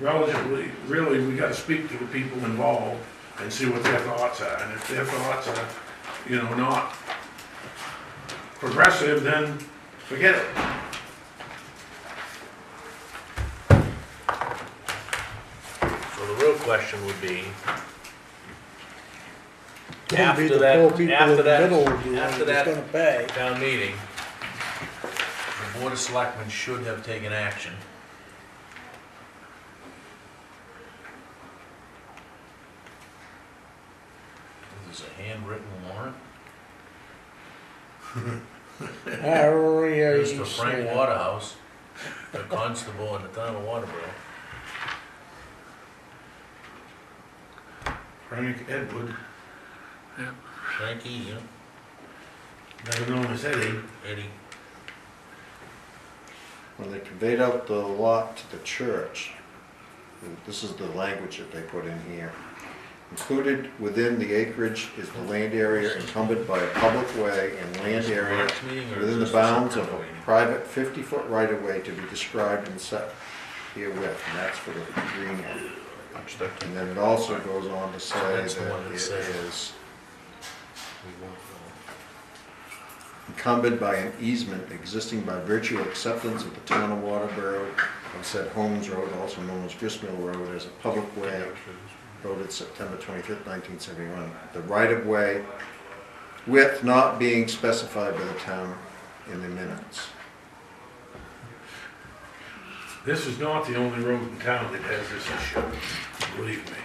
relatively, really, we gotta speak to the people involved and see what their thoughts are. And if their thoughts are, you know, not progressive, then forget it. So the real question would be, Gonna be after the that, poor people in after the that, middle will be the after ones that's that gonna pay. town meeting, the Board of Selectmen should have taken action. There's a handwritten warrant. Mr. Frank Waterhouse, the constable in the town of Waterboro. Frank Edward, Frankie, you know, better known as Eddie. Eddie. When they conveyed out the lot to the church, and this is the language that they put in here. Included within the acreage is the land area encumbered by a public way and land area March meeting or within the just bounds of a September meeting? private 50-foot right-of-way to be described and set herewith, and that's for the green one. And then it also goes on to say that That's the one it that says- is We won't know. encumbered by an easement existing by virtue of acceptance of the town of Waterboro of said Holmes Road, also known as Gristmill Road, as a public way, voted September 25th, 1971. The right-of-way width not being specified by the town in the minutes. This is not the only road in town that has this issue, believe me.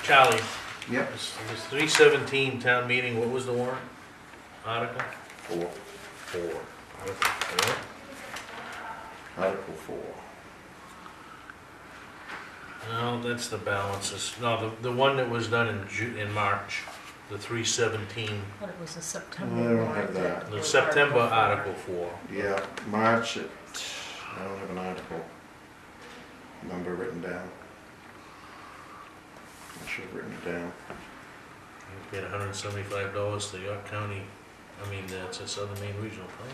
Charlie, Yep. this 317 town meeting, what was the warrant article? 4. Article 4. Article 4. No, that's the balances. No, the one that was done in March, the 317, But it was a I September. don't have that. the September Article 4. Yeah, March, I don't have an article number written down. I should have written it down. You paid $175 to York County, it's a Southern Maine Regional Plan.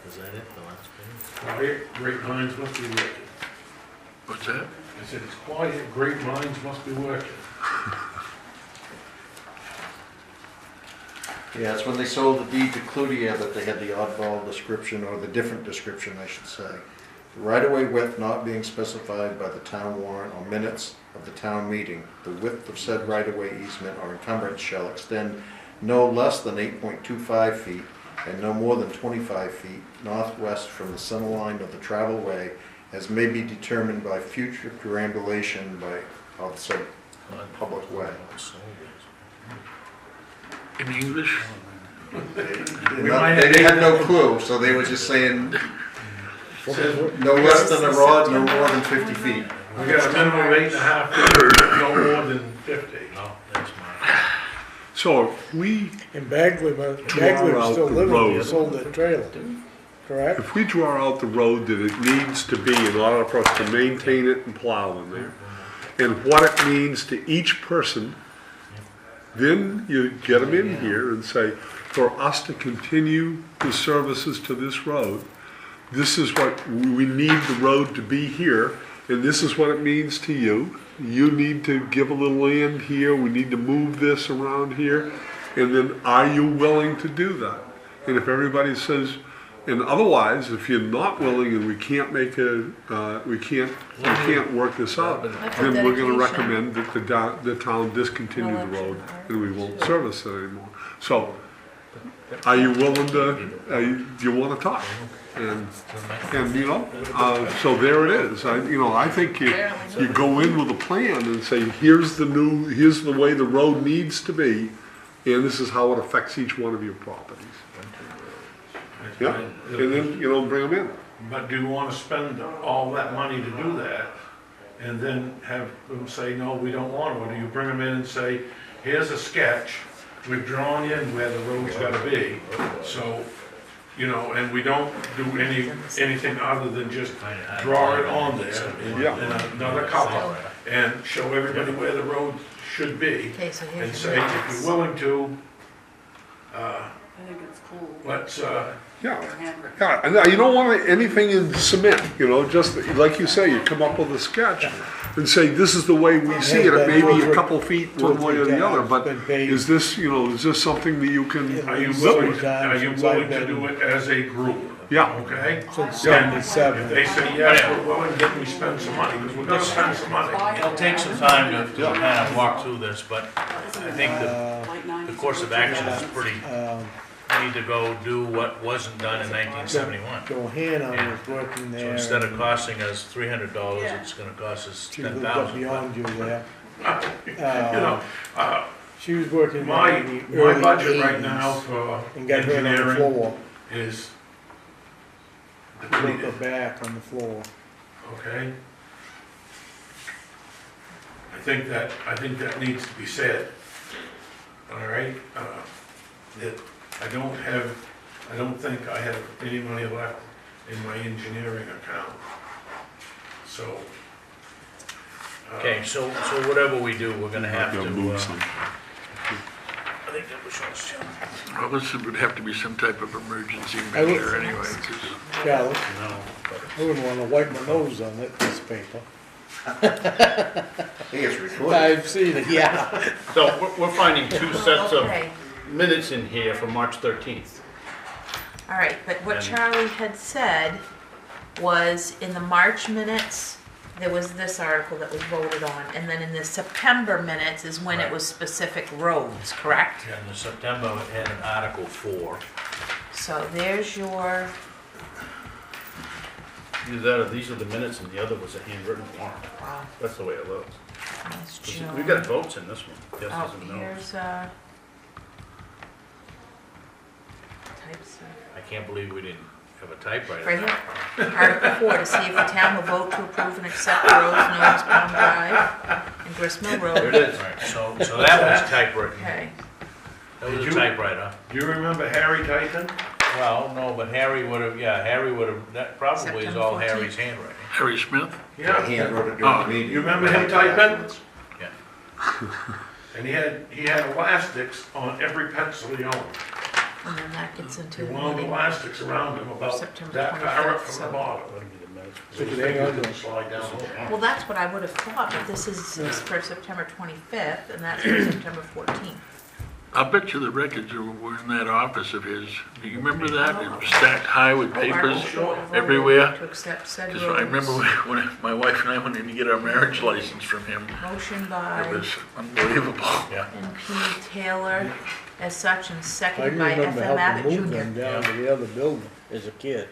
Is that it, the last page? Great minds must be working. What's that? I said, it's quiet, great minds must be working. Yeah, it's when they sold the deed to Cloutier that they had the oddball description, or the different description, I should say. The right-of-way width not being specified by the town warrant or minutes of the town meeting. The width of said right-of-way easement or encumbrance shall extend no less than 8.25 feet and no more than 25 feet northwest from the center line of the travel way, as may be determined by future perambulation of said public way. In English? They had no clue, so they were just saying no less than a rod, no more than 50 feet. We got a minimum of 8.5 feet, no more than 50. No, that's mine. So if we, And Bagley was out still the living, road. he sold that trailer, correct? if we draw out the road that it needs to be in order for us to maintain it and plow in there, and what it means to each person Then you get them in here and say, for us to continue the services to this road, this is what, we need the road to be here, and this is what it means to you. You need to give a little land here, we need to move this around here, and then are you willing to do that? And if everybody says, and otherwise, if you're not willing and we can't make we can't work this out, then we're gonna recommend that the town discontinue the road and we won't service it anymore. So, are you willing to, do you wanna talk? And you know, so there it is. I think you go in with a plan and say, here's the way the road needs to be, and this is how it affects each one of your properties. Yeah, and then, bring them in. But do you want to spend all that money to do that, and then have them say, no, we don't want to? Or do you bring them in and say, here's a sketch, we've drawn in where the road's gotta be, so, and we don't do anything other than just draw it on there in another color, and show everybody where the road should be, Okay, so here's and your say, maps. if you're willing to, I think it's cool. let's, Yeah, and you don't want anything in cement, just like you say, you come up with a sketch and say, this is the way we see it. It may be a couple feet one way or the other, but is this something that you can are you live willing with? to do it as a group? Yeah, Okay? Since And if 77. they say, yes, we're willing, then we spend some money, because we're gonna spend some money. It'll take some time to kind of walk through this, but I think the course of action is pretty, we need to go do what wasn't done in 1971. Johanna was working So there. instead of and costing us $300, it's gonna cost us She lived up $10,000. beyond you there. Uh, She was working there My, in the my early budget right 80s now for and got hurt on the engineering floor. is Broke her depleted, back on the floor. okay? I think that needs to be said, all right? That I don't think I have any money left in my engineering account, so. Okay, so whatever we do, we're gonna have Gotta to, move some. I think that was yours, Jim. Well, this would have to be some type of emergency I would- measure anyway, 'cause Charlie, No, I wouldn't wanna wipe my nose on that piece of paper. Hey, it's recorded. I've seen it, yeah. So we're finding two sets of Okay, minutes in here from March 13th. all right, but what And- Charlie had said was in the March minutes, there was this article that was voted on, and then in the September minutes is when it Right. was specific roads, correct? Yeah, in September, it had an Article 4. So there's your, These are the minutes and the other was a handwritten warrant. wow, That's the way it looks. that's June. We got votes in this one, yeses Oh, and nos. here's, types I can't believe we didn't have a typewriter. right here. Article 4, to see if the town will vote to approve and accept the roads known as Palm Drive and Grist Mill There it Road. is. Right, so that was typewritten. Okay, That was Did a you- typewriter. do you remember Harry Titan? Well, no, but Harry would've, that probably is September all 14th. Harry's handwriting. Harry Smith? I Yeah, hand wrote it Oh, during the meeting. you remember him typing? Yeah. And he had elastics on every pencil he owned. and then that gets into He the wound meeting. elastics around him about September that far up 25th, from the so- bottom. So could hang on to it. Slide down. Well, that's what I would have thought, but this is for September 25th, and that's for September 14th. I'll bet you the records were in that office of his. Do you remember that? It was stacked high with papers Article 4, everywhere. To accept said Because I remember roads. when my wife and I went in to get our marriage license from him. Motion It by was unbelievable. Yeah. N.P. Taylor as such and I seconded by remember F.M. Abbott helping move Jr. them down to the other building as a kid.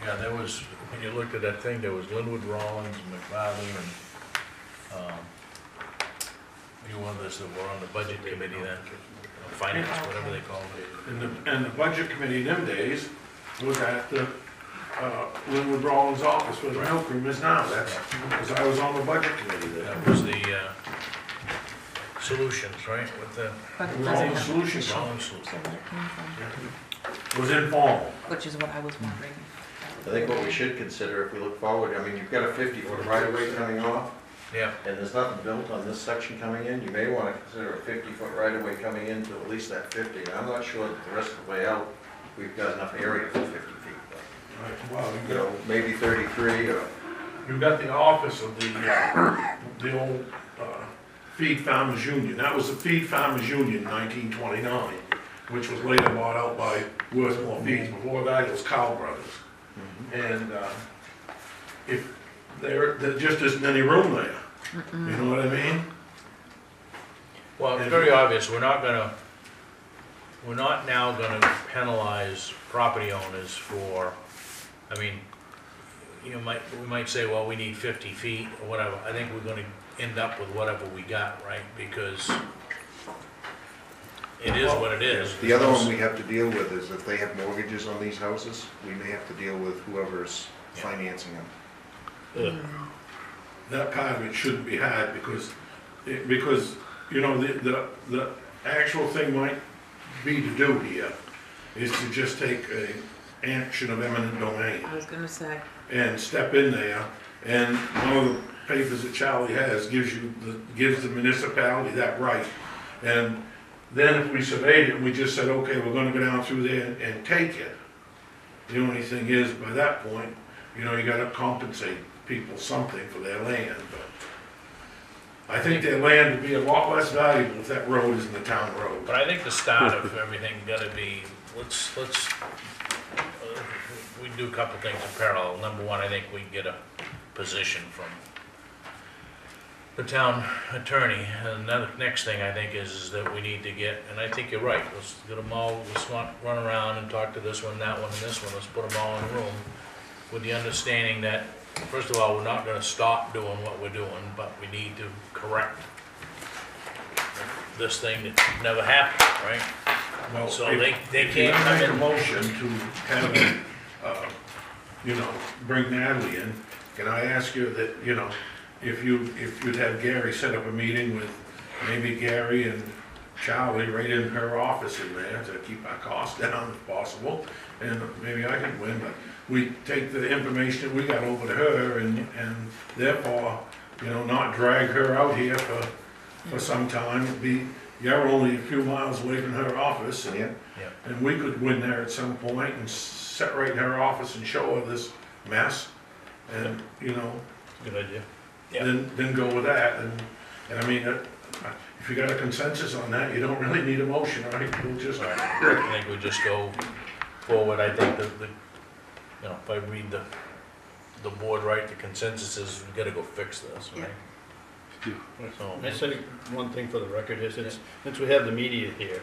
Yeah, there was, when you looked at that thing, there was Linwood Rollins, McFarlane, and, a few others that were on the budget committee then, or finance, whatever they called it. And the budget committee in them days was at the Linwood Rollins office where the milk room is now. That's because I was on the budget committee there. That was the, solutions, right, with the But it It was doesn't all the have- solutions. Rollins solution. so where it came from, It was informal. which is what I was wondering. I think what we should consider if we look forward, I mean, you've got a 50-foot right of way coming off, Yeah, and there's nothing built on this section coming in, you may wanna consider a 50-foot right-of-way coming into at least that 50. Now, I'm not sure that the rest of the way out, we've got enough area for 50 feet, but, Right, well, you know, maybe 33 or, you've got the office of the old Feed Farmers Union. That was the Feed Farmers Union in 1929, which was later bought out by Worthmore Feeds. Before that, it was Cow Brothers. And if there just isn't any room there, you know what I mean? well, it's very obvious, we're not now gonna penalize property owners for, I mean, we might say, well, we need 50 feet or whatever. I think we're gonna end up with whatever we got, right? Because it is what it is. the other one we have to deal with is if they have mortgages on these houses, we may have to deal with whoever's financing them. That part of it shouldn't be had because, you know, the actual thing might be to do here is to just take a action of eminent domain I was gonna say. and step in there, and one of the papers that Charlie has gives the municipality that right. And then if we surveyed it and we just said, okay, we're gonna go down through there and take it, the only thing is, by that point, you know, you gotta compensate people something for their land, but I think their land would be a lot less valuable if that road isn't the town road. But I think the start of everything gotta be, we do a couple things in parallel. Number one, I think we can get a position from the town attorney. And the next thing I think is that we need to get, and I think you're right, let's get them all, let's not run around and talk to this one, that one, and this one. Let's put them all in a room with the understanding that, first of all, we're not gonna stop doing what we're doing, but we need to correct this thing that never happened, right? Well, So if- they if you're can't gonna come make a in. motion to have, you know, bring Natalie in, can I ask you that, you know, if you'd have Gary set up a meeting with maybe Gary and Charlie right in her office in there to keep our costs down if possible, and maybe I could win, but we take the information that we got over to her and therefore, you know, not drag her out here for some time. You're only a few miles away from her office, Yeah. and we could win there at some point and sit right in her office and show her this mess, and, you know, Good idea. Yeah. then go with that, and I mean, if you got a consensus on that, you don't really need a motion, right? We'll just, I think we just go forward. I think that you know, if I read the board right, the consensus is we gotta go fix this, right? So, I said one thing for the record is, since we have the media here,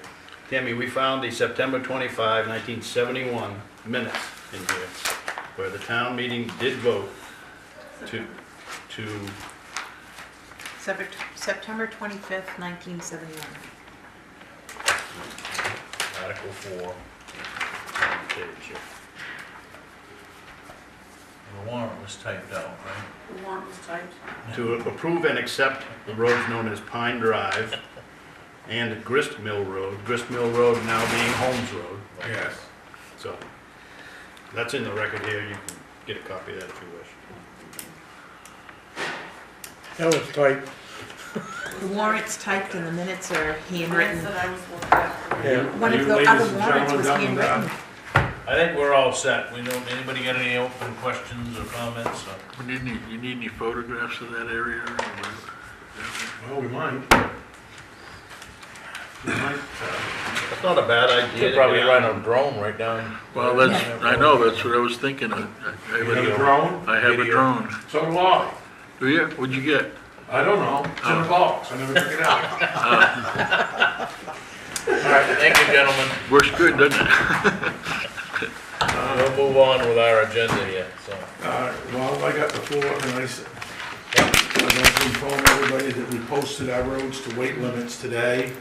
Tammy, we found the September 25, 1971 minutes in here, where the town meeting did vote to September 25th, 1971. Article 4, page. the warrant was typed out, right? The warrant was typed. To approve and accept the roads known as Pine Drive and Grist Mill Road now being Holmes Road. yes. So, that's in the record here, you can get a copy of that if you wish. That was tight. The warrant's typed and the minutes are The handwritten. that I was looking at. Yeah. One You of the ladies other and warrants was gentlemen, down and handwritten. I think we're all set. We don't, anybody got any open questions or comments? You need any photographs of that area or whatever? Well, we might. That's not a bad idea. Could probably run a drone right down. Well, I know, that's what I was thinking. I You have a drone? I have a Video. drone. So do I. Do you? What'd you get? I don't know, it's in a box, I never took it out. All right, thank you, gentlemen. Works good, doesn't it? We'll move on with our agenda here, so. Well, I got the floor, and I'd like to inform everybody that we posted our roads to weight limits today,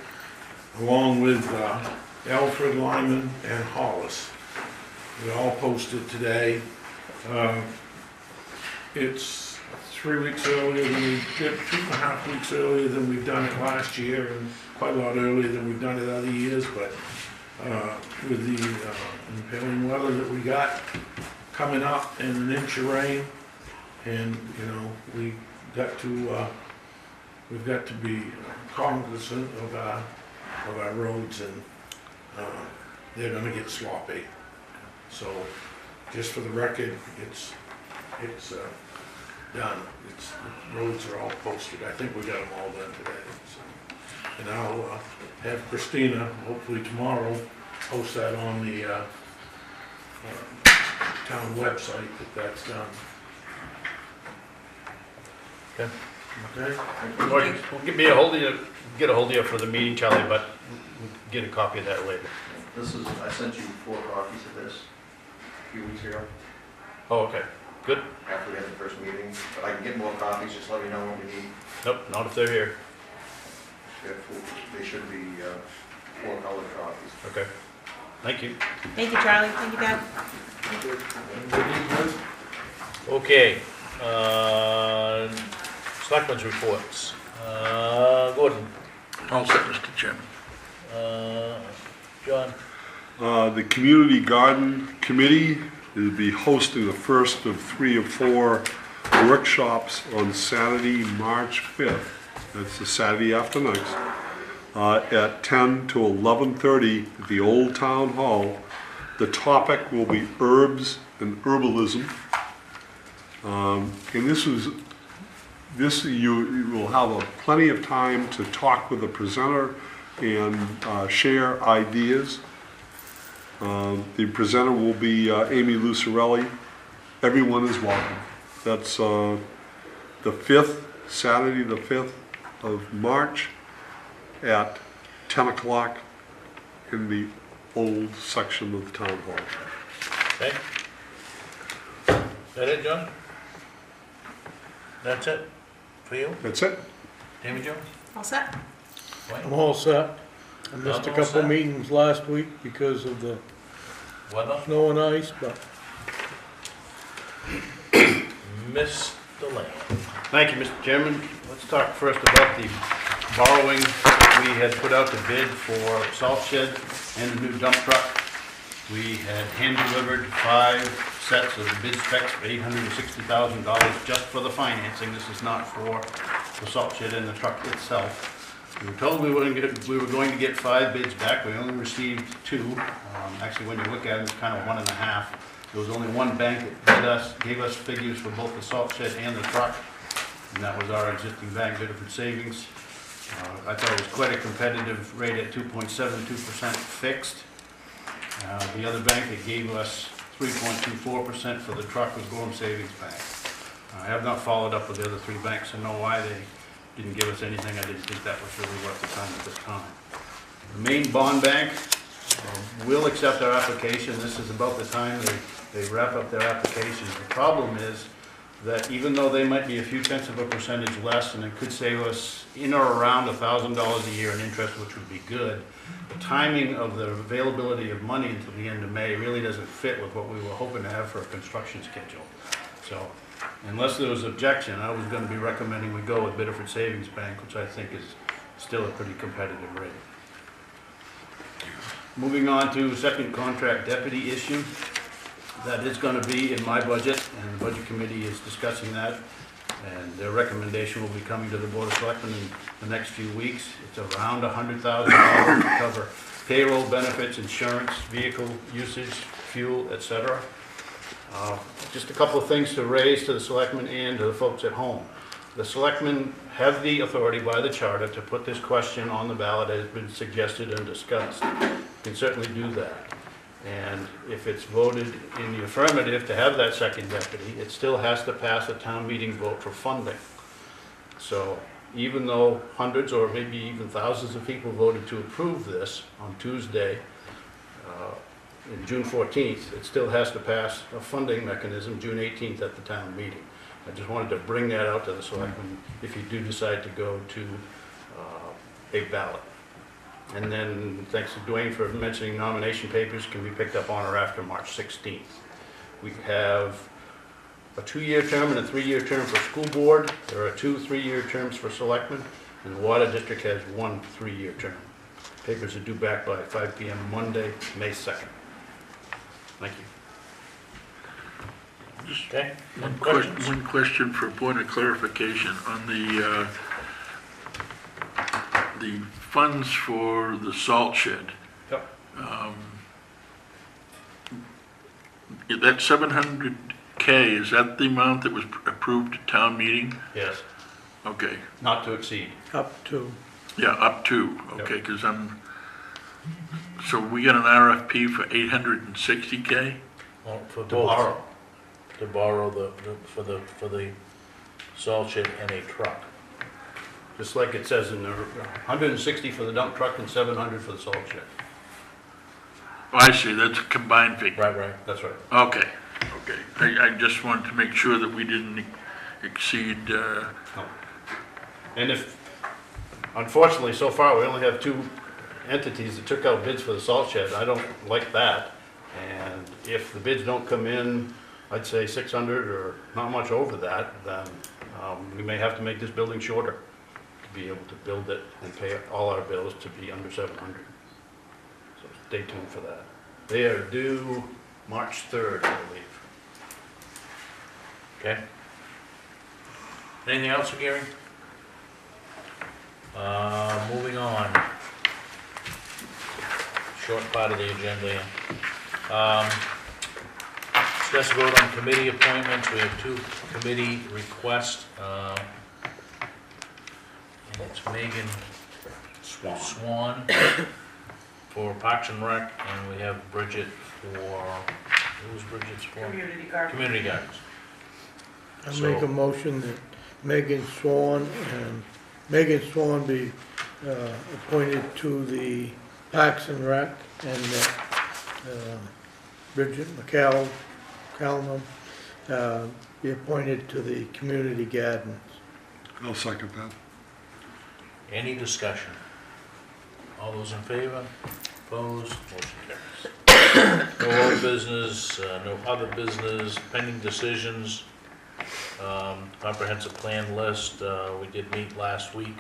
along with Alfred, Lyman, and Hollis. We all posted today. It's 3 weeks earlier than we did, 2.5 weeks earlier than we've done it last year, and quite a lot earlier than we've done it other years, but with the impelling weather that we got coming up and an inch of rain, and, you know, we we've got to be cognizant of our roads, and they're gonna get sloppy. So, just for the record, it's done. The roads are all posted. I think we got them all done today. So. And I'll have Christina, hopefully tomorrow, post that on the town website that's done. Okay. Okay? We'll get a hold of you for the meeting, Charlie, but we'll get a copy of that later. This is, I sent you 4 copies of this a few weeks ago, Oh, okay, good. after we had the first meeting, but I can get more copies, just let me know what we need. Nope, not if they're here. They should be 4 colored copies. Okay, thank you. Thank you, Charlie. Thank you, Deb. Okay, Selectmen's reports. Gordon, All set, Mr. Chairman. John, The Community Garden Committee will be hosting the first of 3 or 4 workshops on Saturday, March 5th. That's the Saturday after next, at 10 to 11:30 at the Old Town Hall. The topic will be herbs and herbalism. And you will have plenty of time to talk with the presenter and share ideas. The presenter will be Amy Lucarelli. Everyone is welcome. That's the 5th, Saturday the 5th of March at 10 o'clock in the old section of the town hall. okay? Is that it, John? That's it for you? That's it. Tammy Jo? All set? Wayne? I'm all set. I missed a I'm all couple set. meetings last week because of the Weather? snow and ice, but Mr. Lane. Thank you, Mr. Chairman. Let's talk first about the borrowing that we had put out to bid for salt shed and the new dump truck. We had hand-delivered 5 sets of the bid specs for $860,000 just for the financing. This is not for the salt shed and the truck itself. We were told we were going to get 5 bids back. We only received 2. Actually, when you look at it, it's kind of 1.5. There was only one bank that gave us figures for both the salt shed and the truck, and that was our existing bank, Biddeford Savings. I thought it was quite a competitive rate at 2.72% fixed. The other bank that gave us 3.24% for the truck was Woodsome Savings Bank. I have not followed up with the other 3 banks and know why they didn't give us anything. I didn't think that was really worth the time at this time. The main bond bank will accept our application. This is about the time they wrap up their application. The problem is that even though they might be a few tenths of a percentage less, and it could save us in or around $1,000 a year in interest, which would be good, the timing of the availability of money until the end of May really doesn't fit with what we were hoping to have for a construction schedule. So unless there was objection, I was going to be recommending we go with Biddeford Savings Bank, which I think is still a pretty competitive rate. Moving on to second contract deputy issue. That is going to be in my budget, and the budget committee is discussing that. And their recommendation will be coming to the Board of Selectmen in the next few weeks. It's around $100,000 to cover payroll, benefits, insurance, vehicle usage, fuel, etc. Just a couple of things to raise to the Selectmen and to the folks at home. The Selectmen have the authority by the charter to put this question on the ballot as has been suggested and discussed. You can certainly do that. And if it's voted in the affirmative to have that second deputy, it still has to pass a town meeting vote for funding. So even though hundreds or maybe even thousands of people voted to approve this on Tuesday, in June 14th, it still has to pass a funding mechanism June 18th at the town meeting. I just wanted to bring that out to the Selectmen if you do decide to go to a ballot. And then, thanks to Dwayne for mentioning nomination papers can be picked up on or after March 16th. We have a 2-year term and a 3-year term for school board. There are 2 3-year terms for selectmen, and the water district has 1 3-year term. Papers are due back by 5 p.m. Monday, May 2nd. Thank you. Okay? One Questions? one question for a point of clarification on the funds for the salt shed. Yep. That 700K, is that the amount that was approved at town meeting? Yes, Okay, not to exceed. Up to, yeah, up to, okay, because so we got an RFP for 860K? Well, for To both. borrow. To borrow for the salt shed and a truck. Just like it says in the 160 for the dump truck and 700 for the salt shed. Oh, I see, that's a combined figure. Right. That's right. Okay. I just wanted to make sure that we didn't exceed, No. And if, unfortunately, so far, we only have 2 entities that took out bids for the salt shed. I don't like that. And if the bids don't come in, I'd say 600 or not much over that, then we may have to make this building shorter to be able to build it and pay all our bills to be under 700. So stay tuned for that. They are due March 3rd, I believe. Okay? Anything else for Gary? Moving on. Short part of the agenda here. Discuss vote on committee appointments. We have 2 committee requests. And it's Megan Swan for Parks and Rec, and we have Bridget for, who's Bridget's for? Community garden. Community Gardens. I So- make a motion that Megan Swan be appointed to the Parks and Rec, and that Bridget McCallum be appointed to the Community Gardens. I'll second that. Any discussion? All those in favor? Opposed? Motion carries. No old business, no other business, pending decisions. Comprehensive plan list, we did meet last week.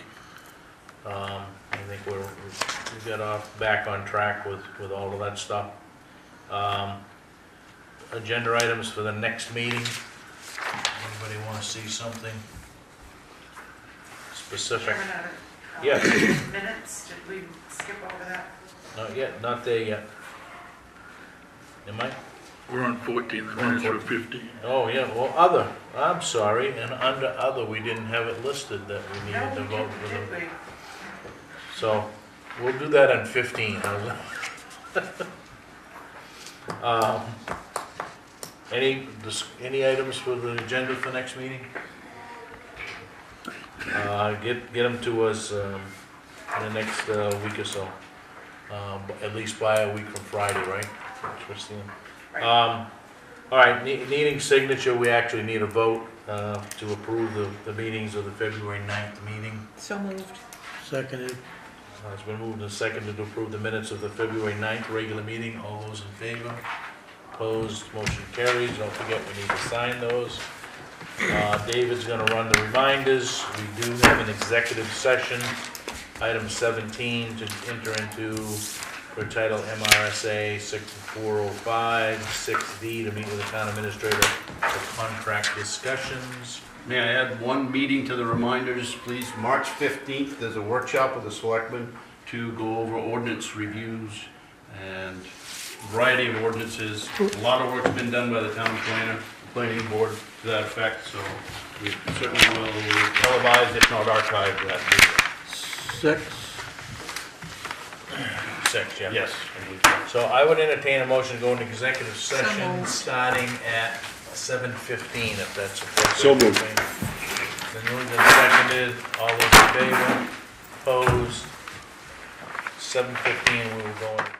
I think we got back on track with all of that stuff. Agenda items for the next meeting. Anybody want to see something specific? Chairman, Yes. minutes, did we skip over that? Not yet, not there yet. Am I? we're on 14, the minutes were 15. Oh, yeah, well, other, I'm sorry, and under other, we didn't have it listed that we No, needed to we vote didn't, for them. did we? So, we'll do that on 15. how's that? Any items for the agenda for next meeting? Get them to us in the next week or so. At least by a week from Friday, right, Christine? Right. All right, needing signature, we actually need a vote to approve the meetings of the February 9th meeting. So moved. Seconded. It's been moved and seconded to approve the minutes of the February 9th regular meeting. All those in favor? Opposed? Motion carries. Don't forget, we need to sign those. David's gonna run the reminders. We do have an executive session, item 17, to enter into for title M.R.S.A. 6405, 6D, to meet with the town administrator for contract discussions. May I add one meeting to the reminders, please? March 15th, there's a workshop with the Selectmen to go over ordinance reviews and variety of ordinances. A lot of work's been done by the town planning board to that effect, so we certainly will televise, if not archive, that video. 6, yeah. Yes. So I would entertain a motion to go into executive session, moved. starting at 7:15, if that's appropriate. So moved. Then moved and seconded, all those in favor, opposed, 7:15, we will go into